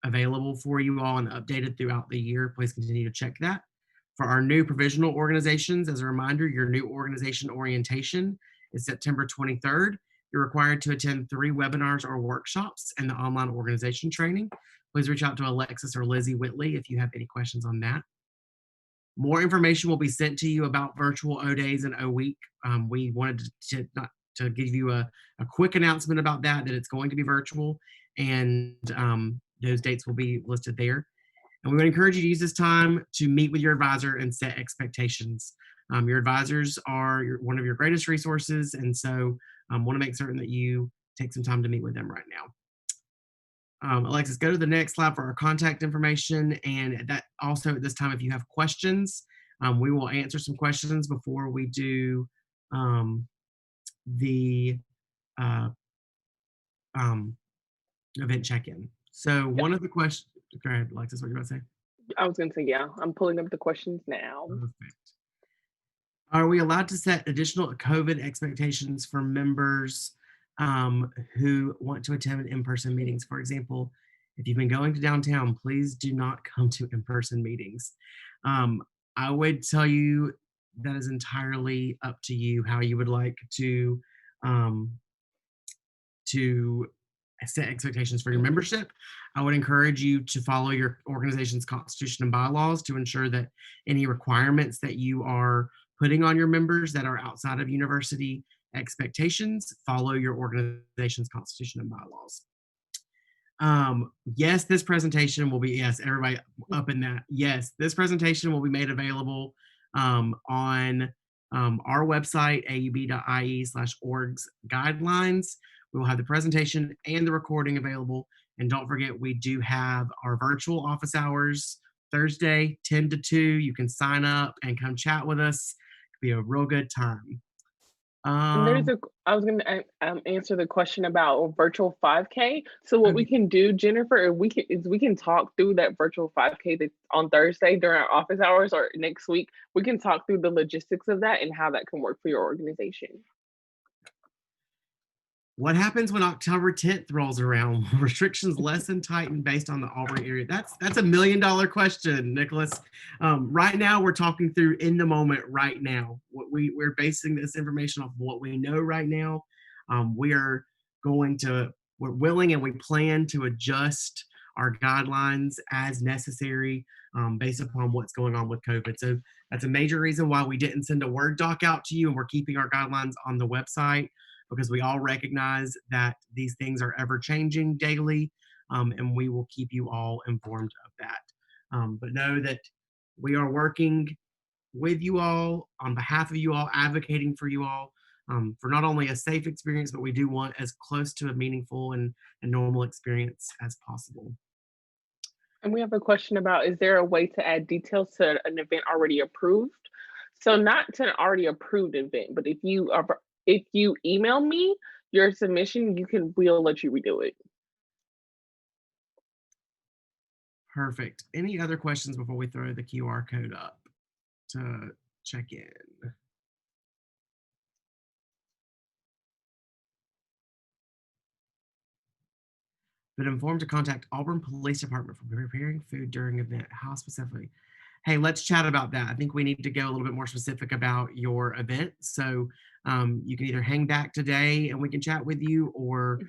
available for you all and updated throughout the year. Please continue to check that. For our new provisional organizations, as a reminder, your new organization orientation is September 23rd. You're required to attend 3 webinars or workshops and the online organization training. Please reach out to Alexis or Lizzie Whitley if you have any questions on that. More information will be sent to you about virtual O-Days and O-Week. We wanted to give you a quick announcement about that it's going to be virtual, and those dates will be listed there. And we would encourage you to use this time to meet with your advisor and set expectations. Your advisors are one of your greatest resources, and so want to make certain that you take some time to meet with them right now. Alexis, go to the next slide for our contact information. And that also at this time, if you have questions, we will answer some questions before we do the event check-in. So one of the questions, go ahead, Alexis, what are you about to say? I was going to say, yeah, I'm pulling up the questions now. Perfect. Are we allowed to set additional COVID expectations for members who want to attend in-person meetings? For example, if you've been going to downtown, please do not come to in-person meetings. I would tell you that is entirely up to you how you would like to to set expectations for your membership. I would encourage you to follow your organization's constitution and bylaws to ensure that any requirements that you are putting on your members that are outside of university expectations follow your organization's constitution and bylaws. Yes, this presentation will be, yes, everybody up in that. Yes, this presentation will be made available on our website, aub.ie/orgs guidelines. We will have the presentation and the recording available. And don't forget, we do have our virtual office hours Thursday, 10 to 2. You can sign up and come chat with us. It'll be a real good time. And I was going to answer the question about a virtual 5K. So what we can do, Jennifer, we can talk through that virtual 5K that's on Thursday during our office hours, or next week. We can talk through the logistics of that and how that can work for your organization. What happens when October 10th rolls around? Restrictions lessen, tighten based on the Auburn area? That's a $1 million question, Nicholas. Right now, we're talking through in the moment right now. We're basing this information off what we know right now. We're willing and we plan to adjust our guidelines as necessary based upon what's going on with COVID. So that's a major reason why we didn't send a Word doc out to you, and we're keeping our guidelines on the website, because we all recognize that these things are ever changing daily, and we will keep you all informed of that. But know that we are working with you all, on behalf of you all, advocating for you all, for not only a safe experience, but we do want as close to a meaningful and normal experience as possible. And we have a question about, is there a way to add details to an event already approved? So not to an already approved event, but if you email me your submission, we'll let you redo it. Perfect. Any other questions before we throw the QR code up to check in? Been informed to contact Auburn Police Department for preparing food during event. How specifically? Hey, let's chat about that. I think we need to go a little bit more specific about your event. So you can either hang back today and we can chat with you, or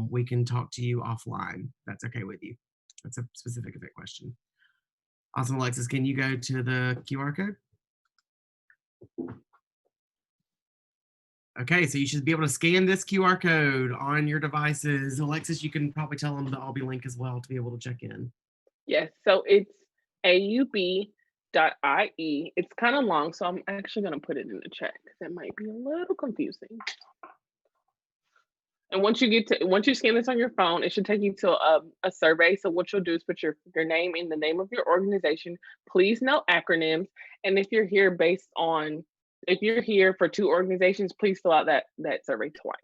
we can talk to you offline. That's okay with you. That's a specific event question. Awesome, Alexis, can you go to the QR code? Okay, so you should be able to scan this QR code on your devices. Alexis, you can probably tell them the Alby link as well to be able to check in. Yes, so it's aub.ie. It's kind of long, so I'm actually going to put it in the chat because it might be a little confusing. And once you scan this on your phone, it should take you to a survey. So what you'll do is put your name and the name of your organization. Please no acronyms. And if you're here for 2 organizations, please fill out that survey twice.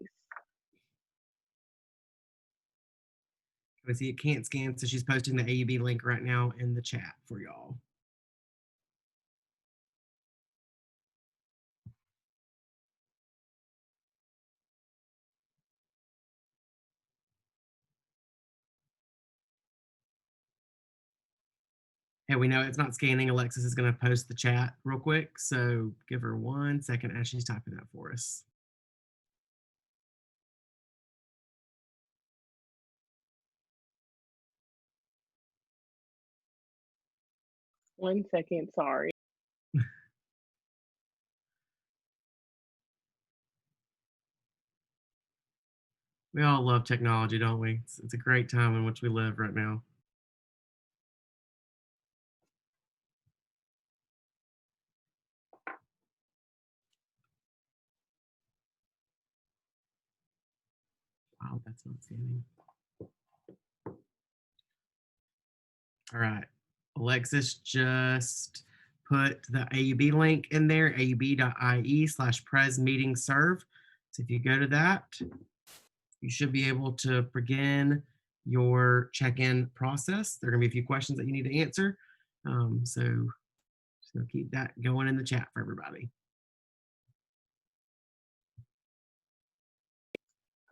I see it can't scan, so she's posting the AUB link right now in the chat for y'all. Hey, we know it's not scanning. Alexis is going to post the chat real quick, so give her 1 second as she's typing that for us. One second, sorry. We all love technology, don't we? It's a great time in which we live right now. Wow, that's not scanning. All right. Alexis just put the AUB link in there, aub.ie/pres meeting serve. So if you go to that, you should be able to begin your check-in process. There are going to be a few questions that you need to answer. So keep that going in the chat for everybody.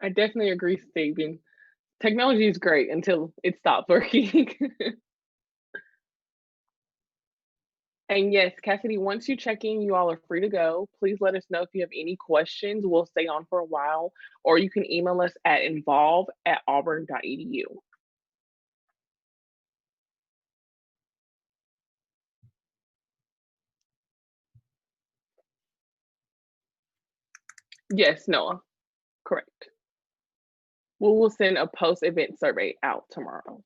I definitely agree, Stephen. Technology is great until it stops working. And yes, Cassidy, once you check in, you all are free to go. Please let us know if you have any questions. We'll stay on for a while, or you can email us at involve@auburn.edu. Yes, Noah, correct. We will send a post-event survey out tomorrow.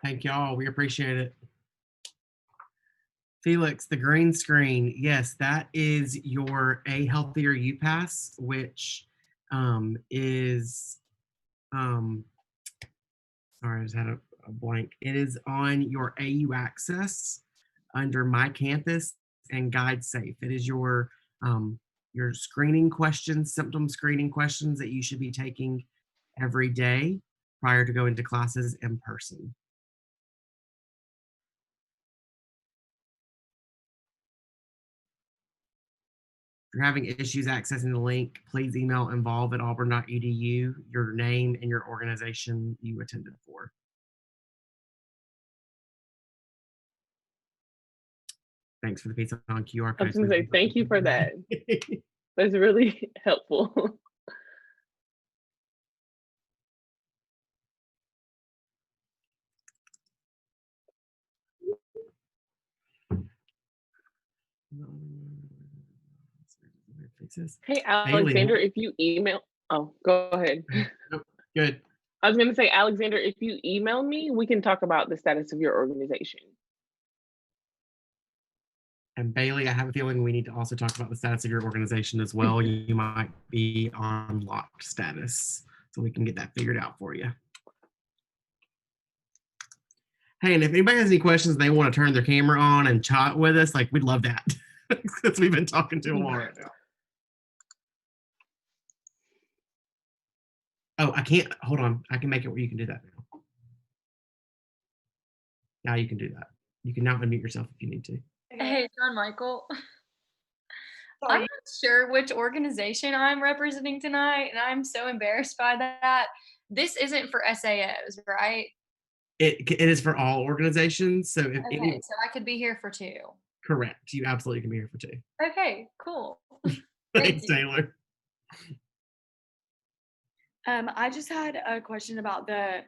Thank y'all. We appreciate it. Felix, the green screen. Yes, that is your A Healthier U Pass, which is sorry, I just had a blank. It is on your AU Access under My Campus and Guide Safe. It is your screening questions, symptom screening questions that you should be taking every day prior to going to classes in person. If you're having issues accessing the link, please email involve@auburn.edu your name and your organization you attended for. Thanks for the pizza on QR I was code. going to say thank you for that. That's really helpful. Hey, Alexander, if you email, oh, go ahead. Nope, good. I was going to say, Alexander, if you email me, we can talk about the status of your organization. And Bailey, I have a feeling we need to also talk about the status of your organization as well. You might be on locked status, so we can get that figured out for you. Hey, and if anybody has any questions, they want to turn their camera on and chat with us, like we'd love that, because we've been talking to them all right now. Oh, I can't, hold on. I can make it where you can do that now. Now you can do that. You can now unmute yourself if you need to. Hey, John Michael. I'm not sure which organization I'm representing tonight, and I'm so embarrassed by that. This isn't for SAOs, right? It is for all organizations. So if Okay, so I could be here for 2. correct, you absolutely can be here for 2. Okay, cool. Thanks, Taylor. I just had a question about the,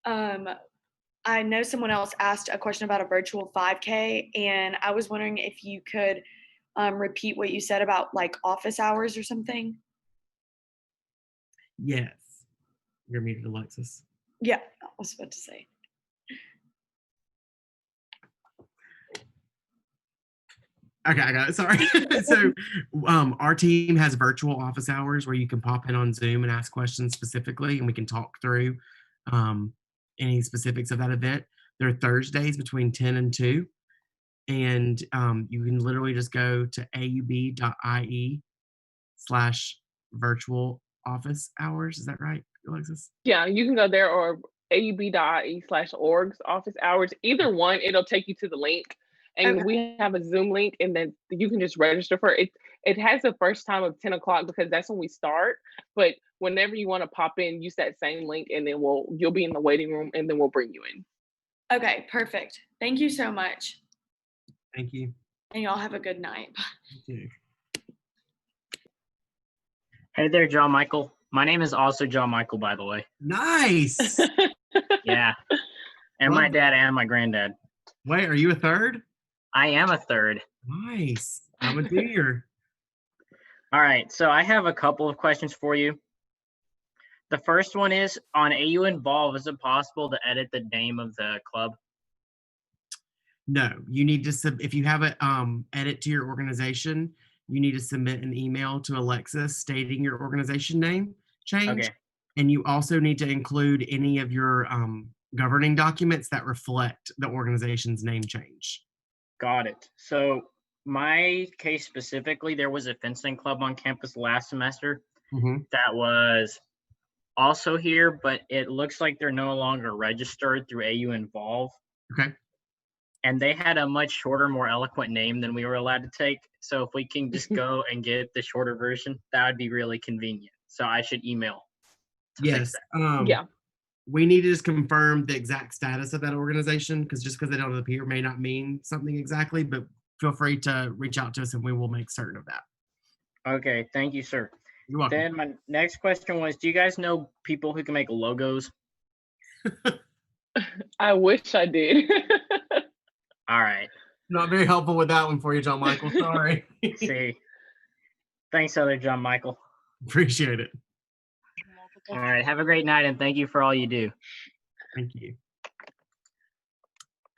I know someone else asked a question about a virtual 5K, and I was wondering if you could repeat what you said about like office hours or something. Yes. You're muted, Alexis. Yeah, I was about to say. Okay, I got it. Sorry. So our team has virtual office hours where you can pop in on Zoom and ask questions specifically, and we can talk through any specifics of that event. They're Thursdays between 10 and 2. And you can literally just go to aub.ie/virtual office hours. Is that right, Alexis? Yeah, you can go there, or aub.ie/orgs office hours. Either one, it'll take you to the link. And we have a Zoom link, and then you can just register for it. It has a first time of 10 o'clock because that's when we start. But whenever you want to pop in, use that same link, and then you'll be in the waiting room, and then we'll bring you in. Okay, perfect. Thank you so much. Thank you. And y'all have a good night. Thank you. Hey there, John Michael. My name is also John Michael, by the way. Nice. Yeah. And my dad and my granddad. Wait, are you a third? I am a third. Nice. I'm a junior. All right. So I have a couple of questions for you. The first one is, on AU Involve, is it possible to edit the name of the club? No, you need to if you have a edit to your organization, you need to submit an email to Alexis stating your organization name change. Okay. And you also need to include any of your governing documents that reflect the organization's name change. Got it. So my case specifically, there was a fencing club on campus last semester that was also here, but it looks like they're no longer registered through AU Involve. Okay. And they had a much shorter, more eloquent name than we were allowed to take. So if we can just go and get the shorter version, that would be really convenient. So I should email to fix Yes. that. Yeah. We need to just confirm the exact status of that organization, because just because they don't appear may not mean something exactly, but feel free to reach out to us and we will make certain of that. Okay, thank you, sir. You're welcome. Then my next question was, do you guys know people who can make logos? I wish I did. All right. Not very helpful with that one for you, John Michael. Sorry. See. Thanks, other John Michael. Appreciate it. All right. Have a great night, and thank you for all you do. Thank you.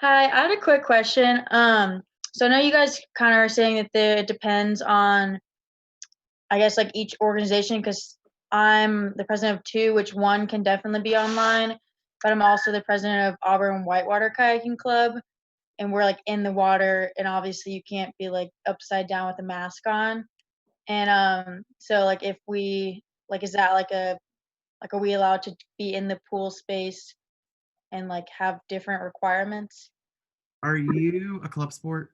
Hi, I had a quick question. So I know you guys kind of are saying that it depends on, I guess, like each organization, because I'm the president of two, which one can definitely be online, but I'm also the president of Auburn Whitewater Kayaking Club, and we're like in the water, and obviously you can't be like upside down with a mask on. And so like if we like, is that like are we allowed to be in the pool space and like have different requirements? Are you a club sport?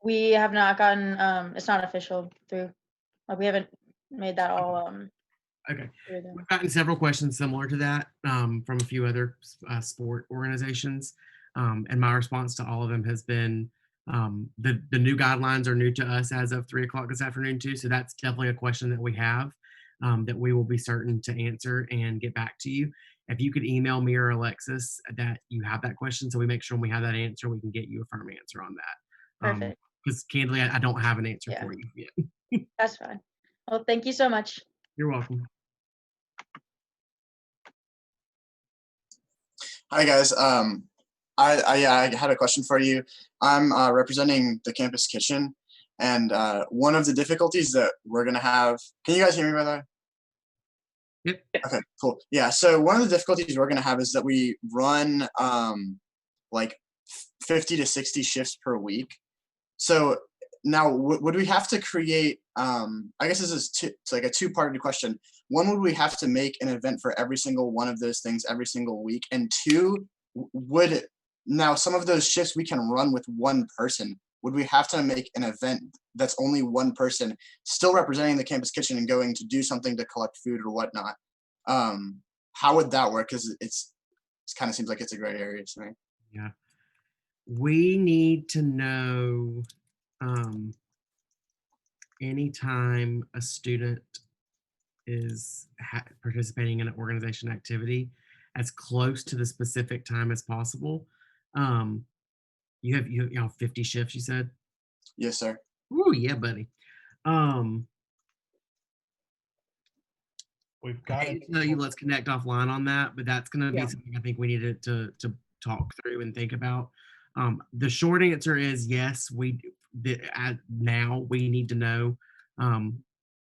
We have not gotten, it's not official through, like we haven't made that all, Okay. through them. We've gotten several questions similar to that from a few other sport organizations. And my response to all of them has been the new guidelines are new to us as of 3:00 this afternoon too. So that's definitely a question that we have that we will be certain to answer and get back to you. If you could email me or Alexis that you have that question, so we make sure when we have that answer, we can get you a firm answer on that. Perfect. Because candidly, I don't have an answer Yeah. for you yet. That's fine. Well, thank you so much. You're welcome. Hi guys. I had a question for you. I'm representing the campus kitchen, and one of the difficulties that we're gonna have. Can you guys hear me by the way? Yep. Okay, cool. Yeah. So one of the difficulties we're gonna have is that we run like 50 to 60 shifts per week. So now, would we have to create? I guess this is it's like a two-part question. One, would we have to make an event for every single one of those things every single week? And two, would now some of those shifts we can run with one person? Would we have to make an event that's only one person still representing the campus kitchen and going to do something to collect food or whatnot? How would that work? Because it kind of seems like it's a gray area to me. Yeah. We need to know anytime a student is participating in an organization activity as close to the specific time as possible. You have 50 shifts, you said? Yes, sir. Ooh, yeah, buddy. We've I got hate to tell you, let's connect offline on that, but that's going to be something I think we needed to talk through and think about. The short answer is yes. Now we need to know.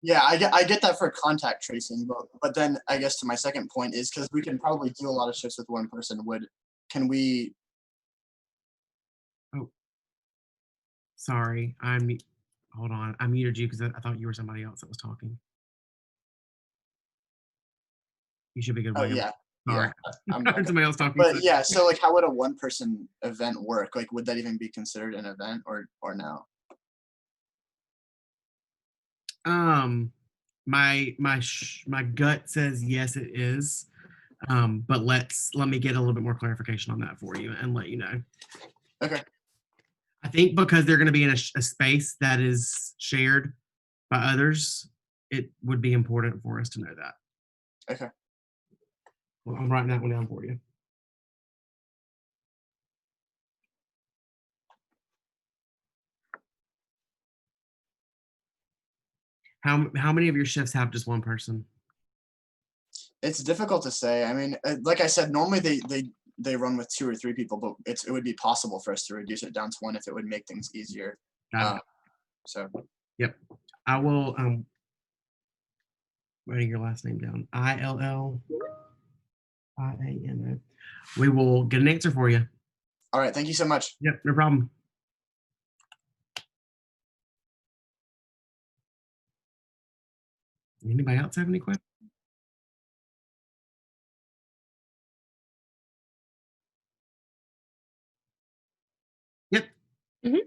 Yeah, I get that for contact tracing, but then I guess to my second point is because we can probably do a lot of shifts with one person. Can we? Oh, sorry. Hold on. I muted you because I thought you were somebody else that was talking. You should be good. Oh yeah. Sorry. Yeah, I heard somebody else talking. But yeah, so like, how would a one-person event work? Like, would that even be considered an event or no? My gut says yes, it is. But let me get a little bit more clarification on that for you and let you know. Okay. I think because they're going to be in a space that is shared by others, it would be important for us to know that. Okay. Well, I'm writing that one down for you. How many of your shifts have just one person? It's difficult to say. I mean, like I said, normally they run with 2 or 3 people, but it would be possible for us to reduce it down to 1 if it would make things easier. So. Yep. I will. Writing your last name down. ILLIANO. We will get an answer for you. All right. Thank you so much. Yep. No problem. Anybody else have any questions? Mhm.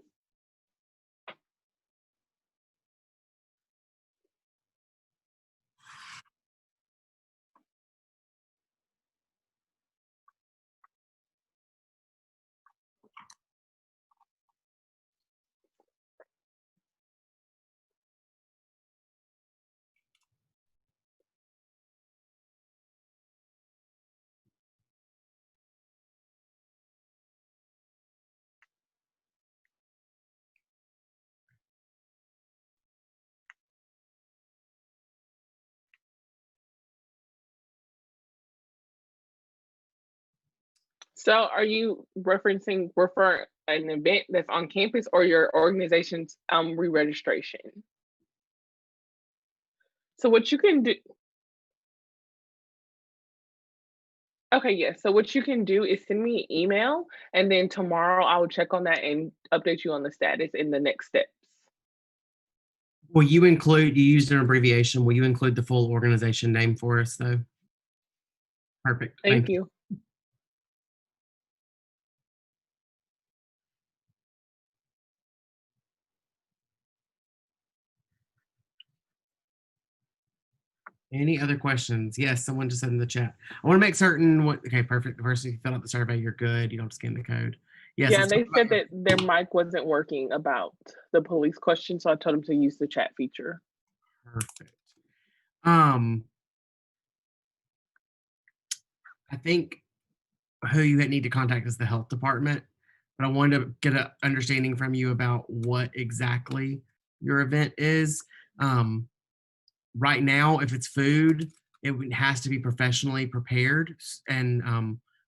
So are you referencing refer an event that's on campus or your organization's re-registration? So what you can do, okay, yes. So what you can do is send me an email, and then tomorrow I will check on that and update you on the status in the next steps. Will you include, you used an abbreviation, will you include the full organization name for us though? Perfect, Thank thank you. you. Any other questions? Yes, someone just said in the chat. I want to make certain what, okay, perfect. The person who filled out the survey, you're good. You don't have to scan the code. Yes, Yeah, let's talk they about said that their mic wasn't working about the police question, so I told them to use the chat feature. perfect. I think who you need to contact is the health department, but I wanted to get an understanding from you about what exactly your event is. Right now, if it's food, has to be professionally prepared and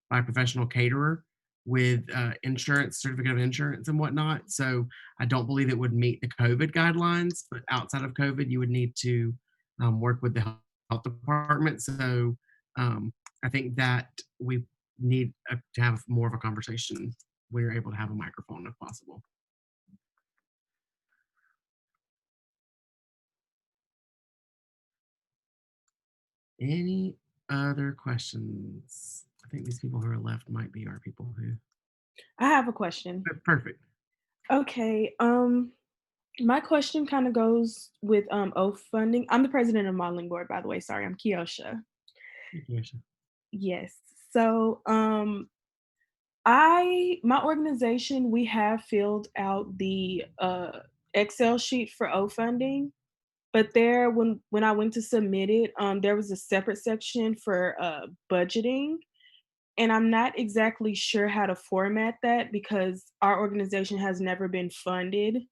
by a professional caterer with insurance, certificate of insurance and whatnot. So I don't believe it would meet the COVID guidelines, but outside of COVID, you would need to work with the health department. So I think that we need to have more of a conversation. We're able to have a microphone if possible. Any other questions? I think these people who are left might be our people who. I have a question. Perfect. Okay. My question kind of goes with OAF funding. I'm the president of modeling board, by the way. Sorry, I'm Kiosha. Yes. So my organization, we have filled out the Excel sheet for OAF funding. But there, when I went to submit it, there was a separate section for budgeting, and I'm not exactly sure how to format that because our organization has never been funded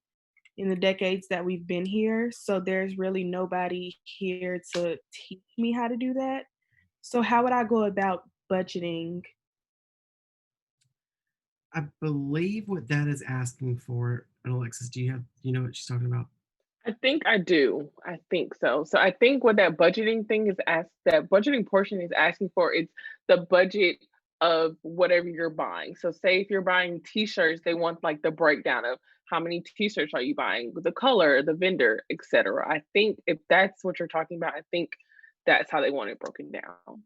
in the decades that we've been here. So there's really nobody here to teach me how to do that. So how would I go about budgeting? I believe what that is asking for, and Alexis, do you know what she's talking about? I think I do. I think so. So I think what that budgeting thing is that budgeting portion is asking for, it's the budget of whatever you're buying. So say if you're buying t-shirts, they want like the breakdown of how many t-shirts are you buying, the color, the vendor, etc. I think if that's what you're talking about, I think that's how they want it broken down.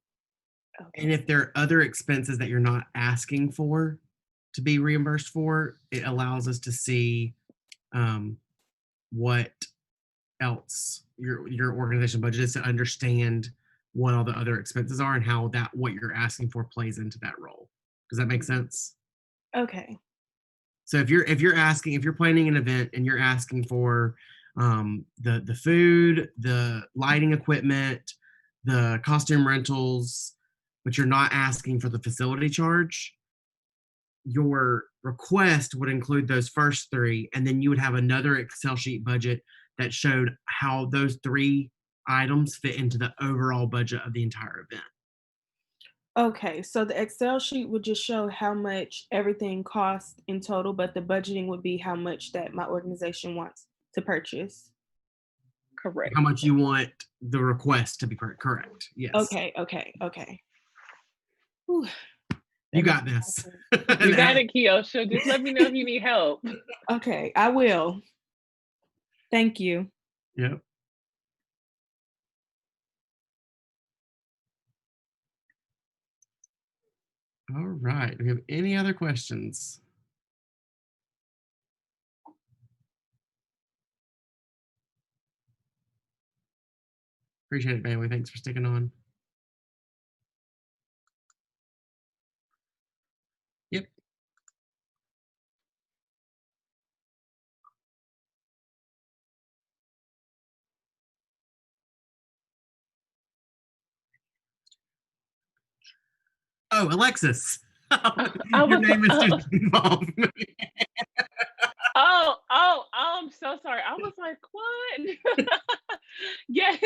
And if there are other expenses that you're not asking for to be reimbursed for, it allows us to see what else your organization budget is, to understand what all the other expenses are and how that what you're asking for plays into that role. Does that make sense? Okay. So if you're planning an event and you're asking for the food, the lighting equipment, the costume rentals, but you're not asking for the facility charge, your request would include those first three, and then you would have another Excel sheet budget that showed how those three items fit into the overall budget of the entire event. Okay, so the Excel sheet would just show how much everything costs in total, but the budgeting would be how much that my organization wants to purchase. Correct. How much you want the request to be correct. Yes. Okay. Whew. You got this. You got it, Kiosha. Just let me know if you need help. Okay, I will. Thank you. Yep. All right. Do we have any other questions? Appreciate it, Bailey. Thanks for sticking on. Yep. Oh, Alexis. Your name is just involved. I'm so sorry. I was like, what? Yes,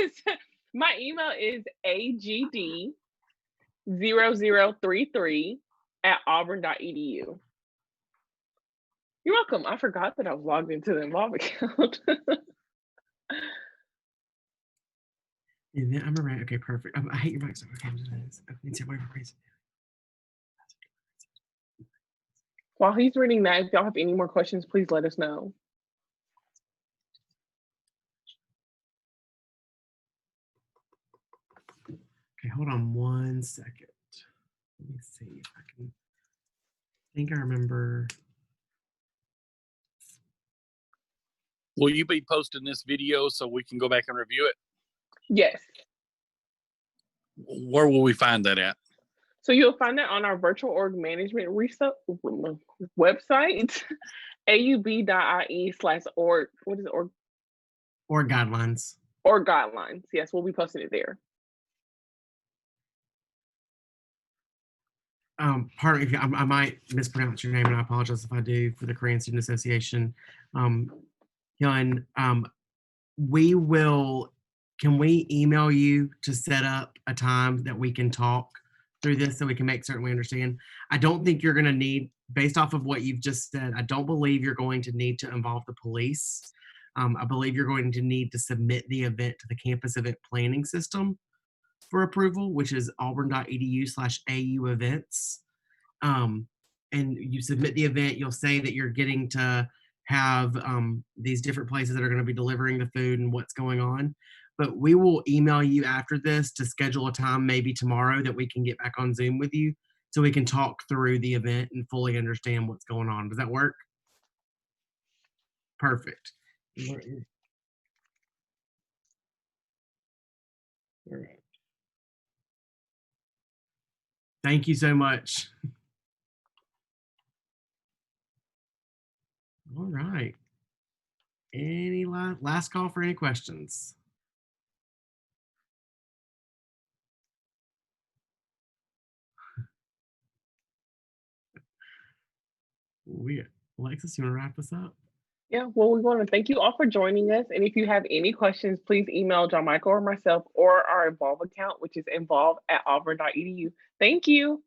my email is agd0033@auburn.edu. You're welcome. I forgot that I was logged into the Involve account. Yeah, I'm right. Okay, perfect. I hate your mic. So okay, While he's reading that, if y'all have any more questions, please let us know. Okay, hold on 1 second. Let me see if I can. I think I remember. Will you be posting this video so we can go back and review it? Yes. Where will we find that at? So you'll find that on our virtual org management website, aub.ie/org. What is it? Org guidelines. Org guidelines. Yes, we'll be posting it there. Pardon me, I might mispronounce your name, and I apologize if I do, for the Korean Student Association. Hyun, can we email you to set up a time that we can talk through this so we can make certain we understand? I don't think you're going to need, based off of what you've just said, I don't believe you're going to need to involve the police. I believe you're going to need to submit the event to the campus event planning system for approval, which is auburn.edu/AU events. And you submit the event, you'll say that you're getting to have these different places that are going to be delivering the food and what's going on. But we will email you after this to schedule a time, maybe tomorrow, that we can get back on Zoom with you so we can talk through the event and fully understand what's going on. Does that work? Perfect. All right. Thank you so much. All right. Any last call for any questions? Alexis, you want to wrap us up? Yeah, well, we want to thank you all for joining us. And if you have any questions, please email John Michael or myself or our Involve account, which is involve@auburn.edu. Thank you.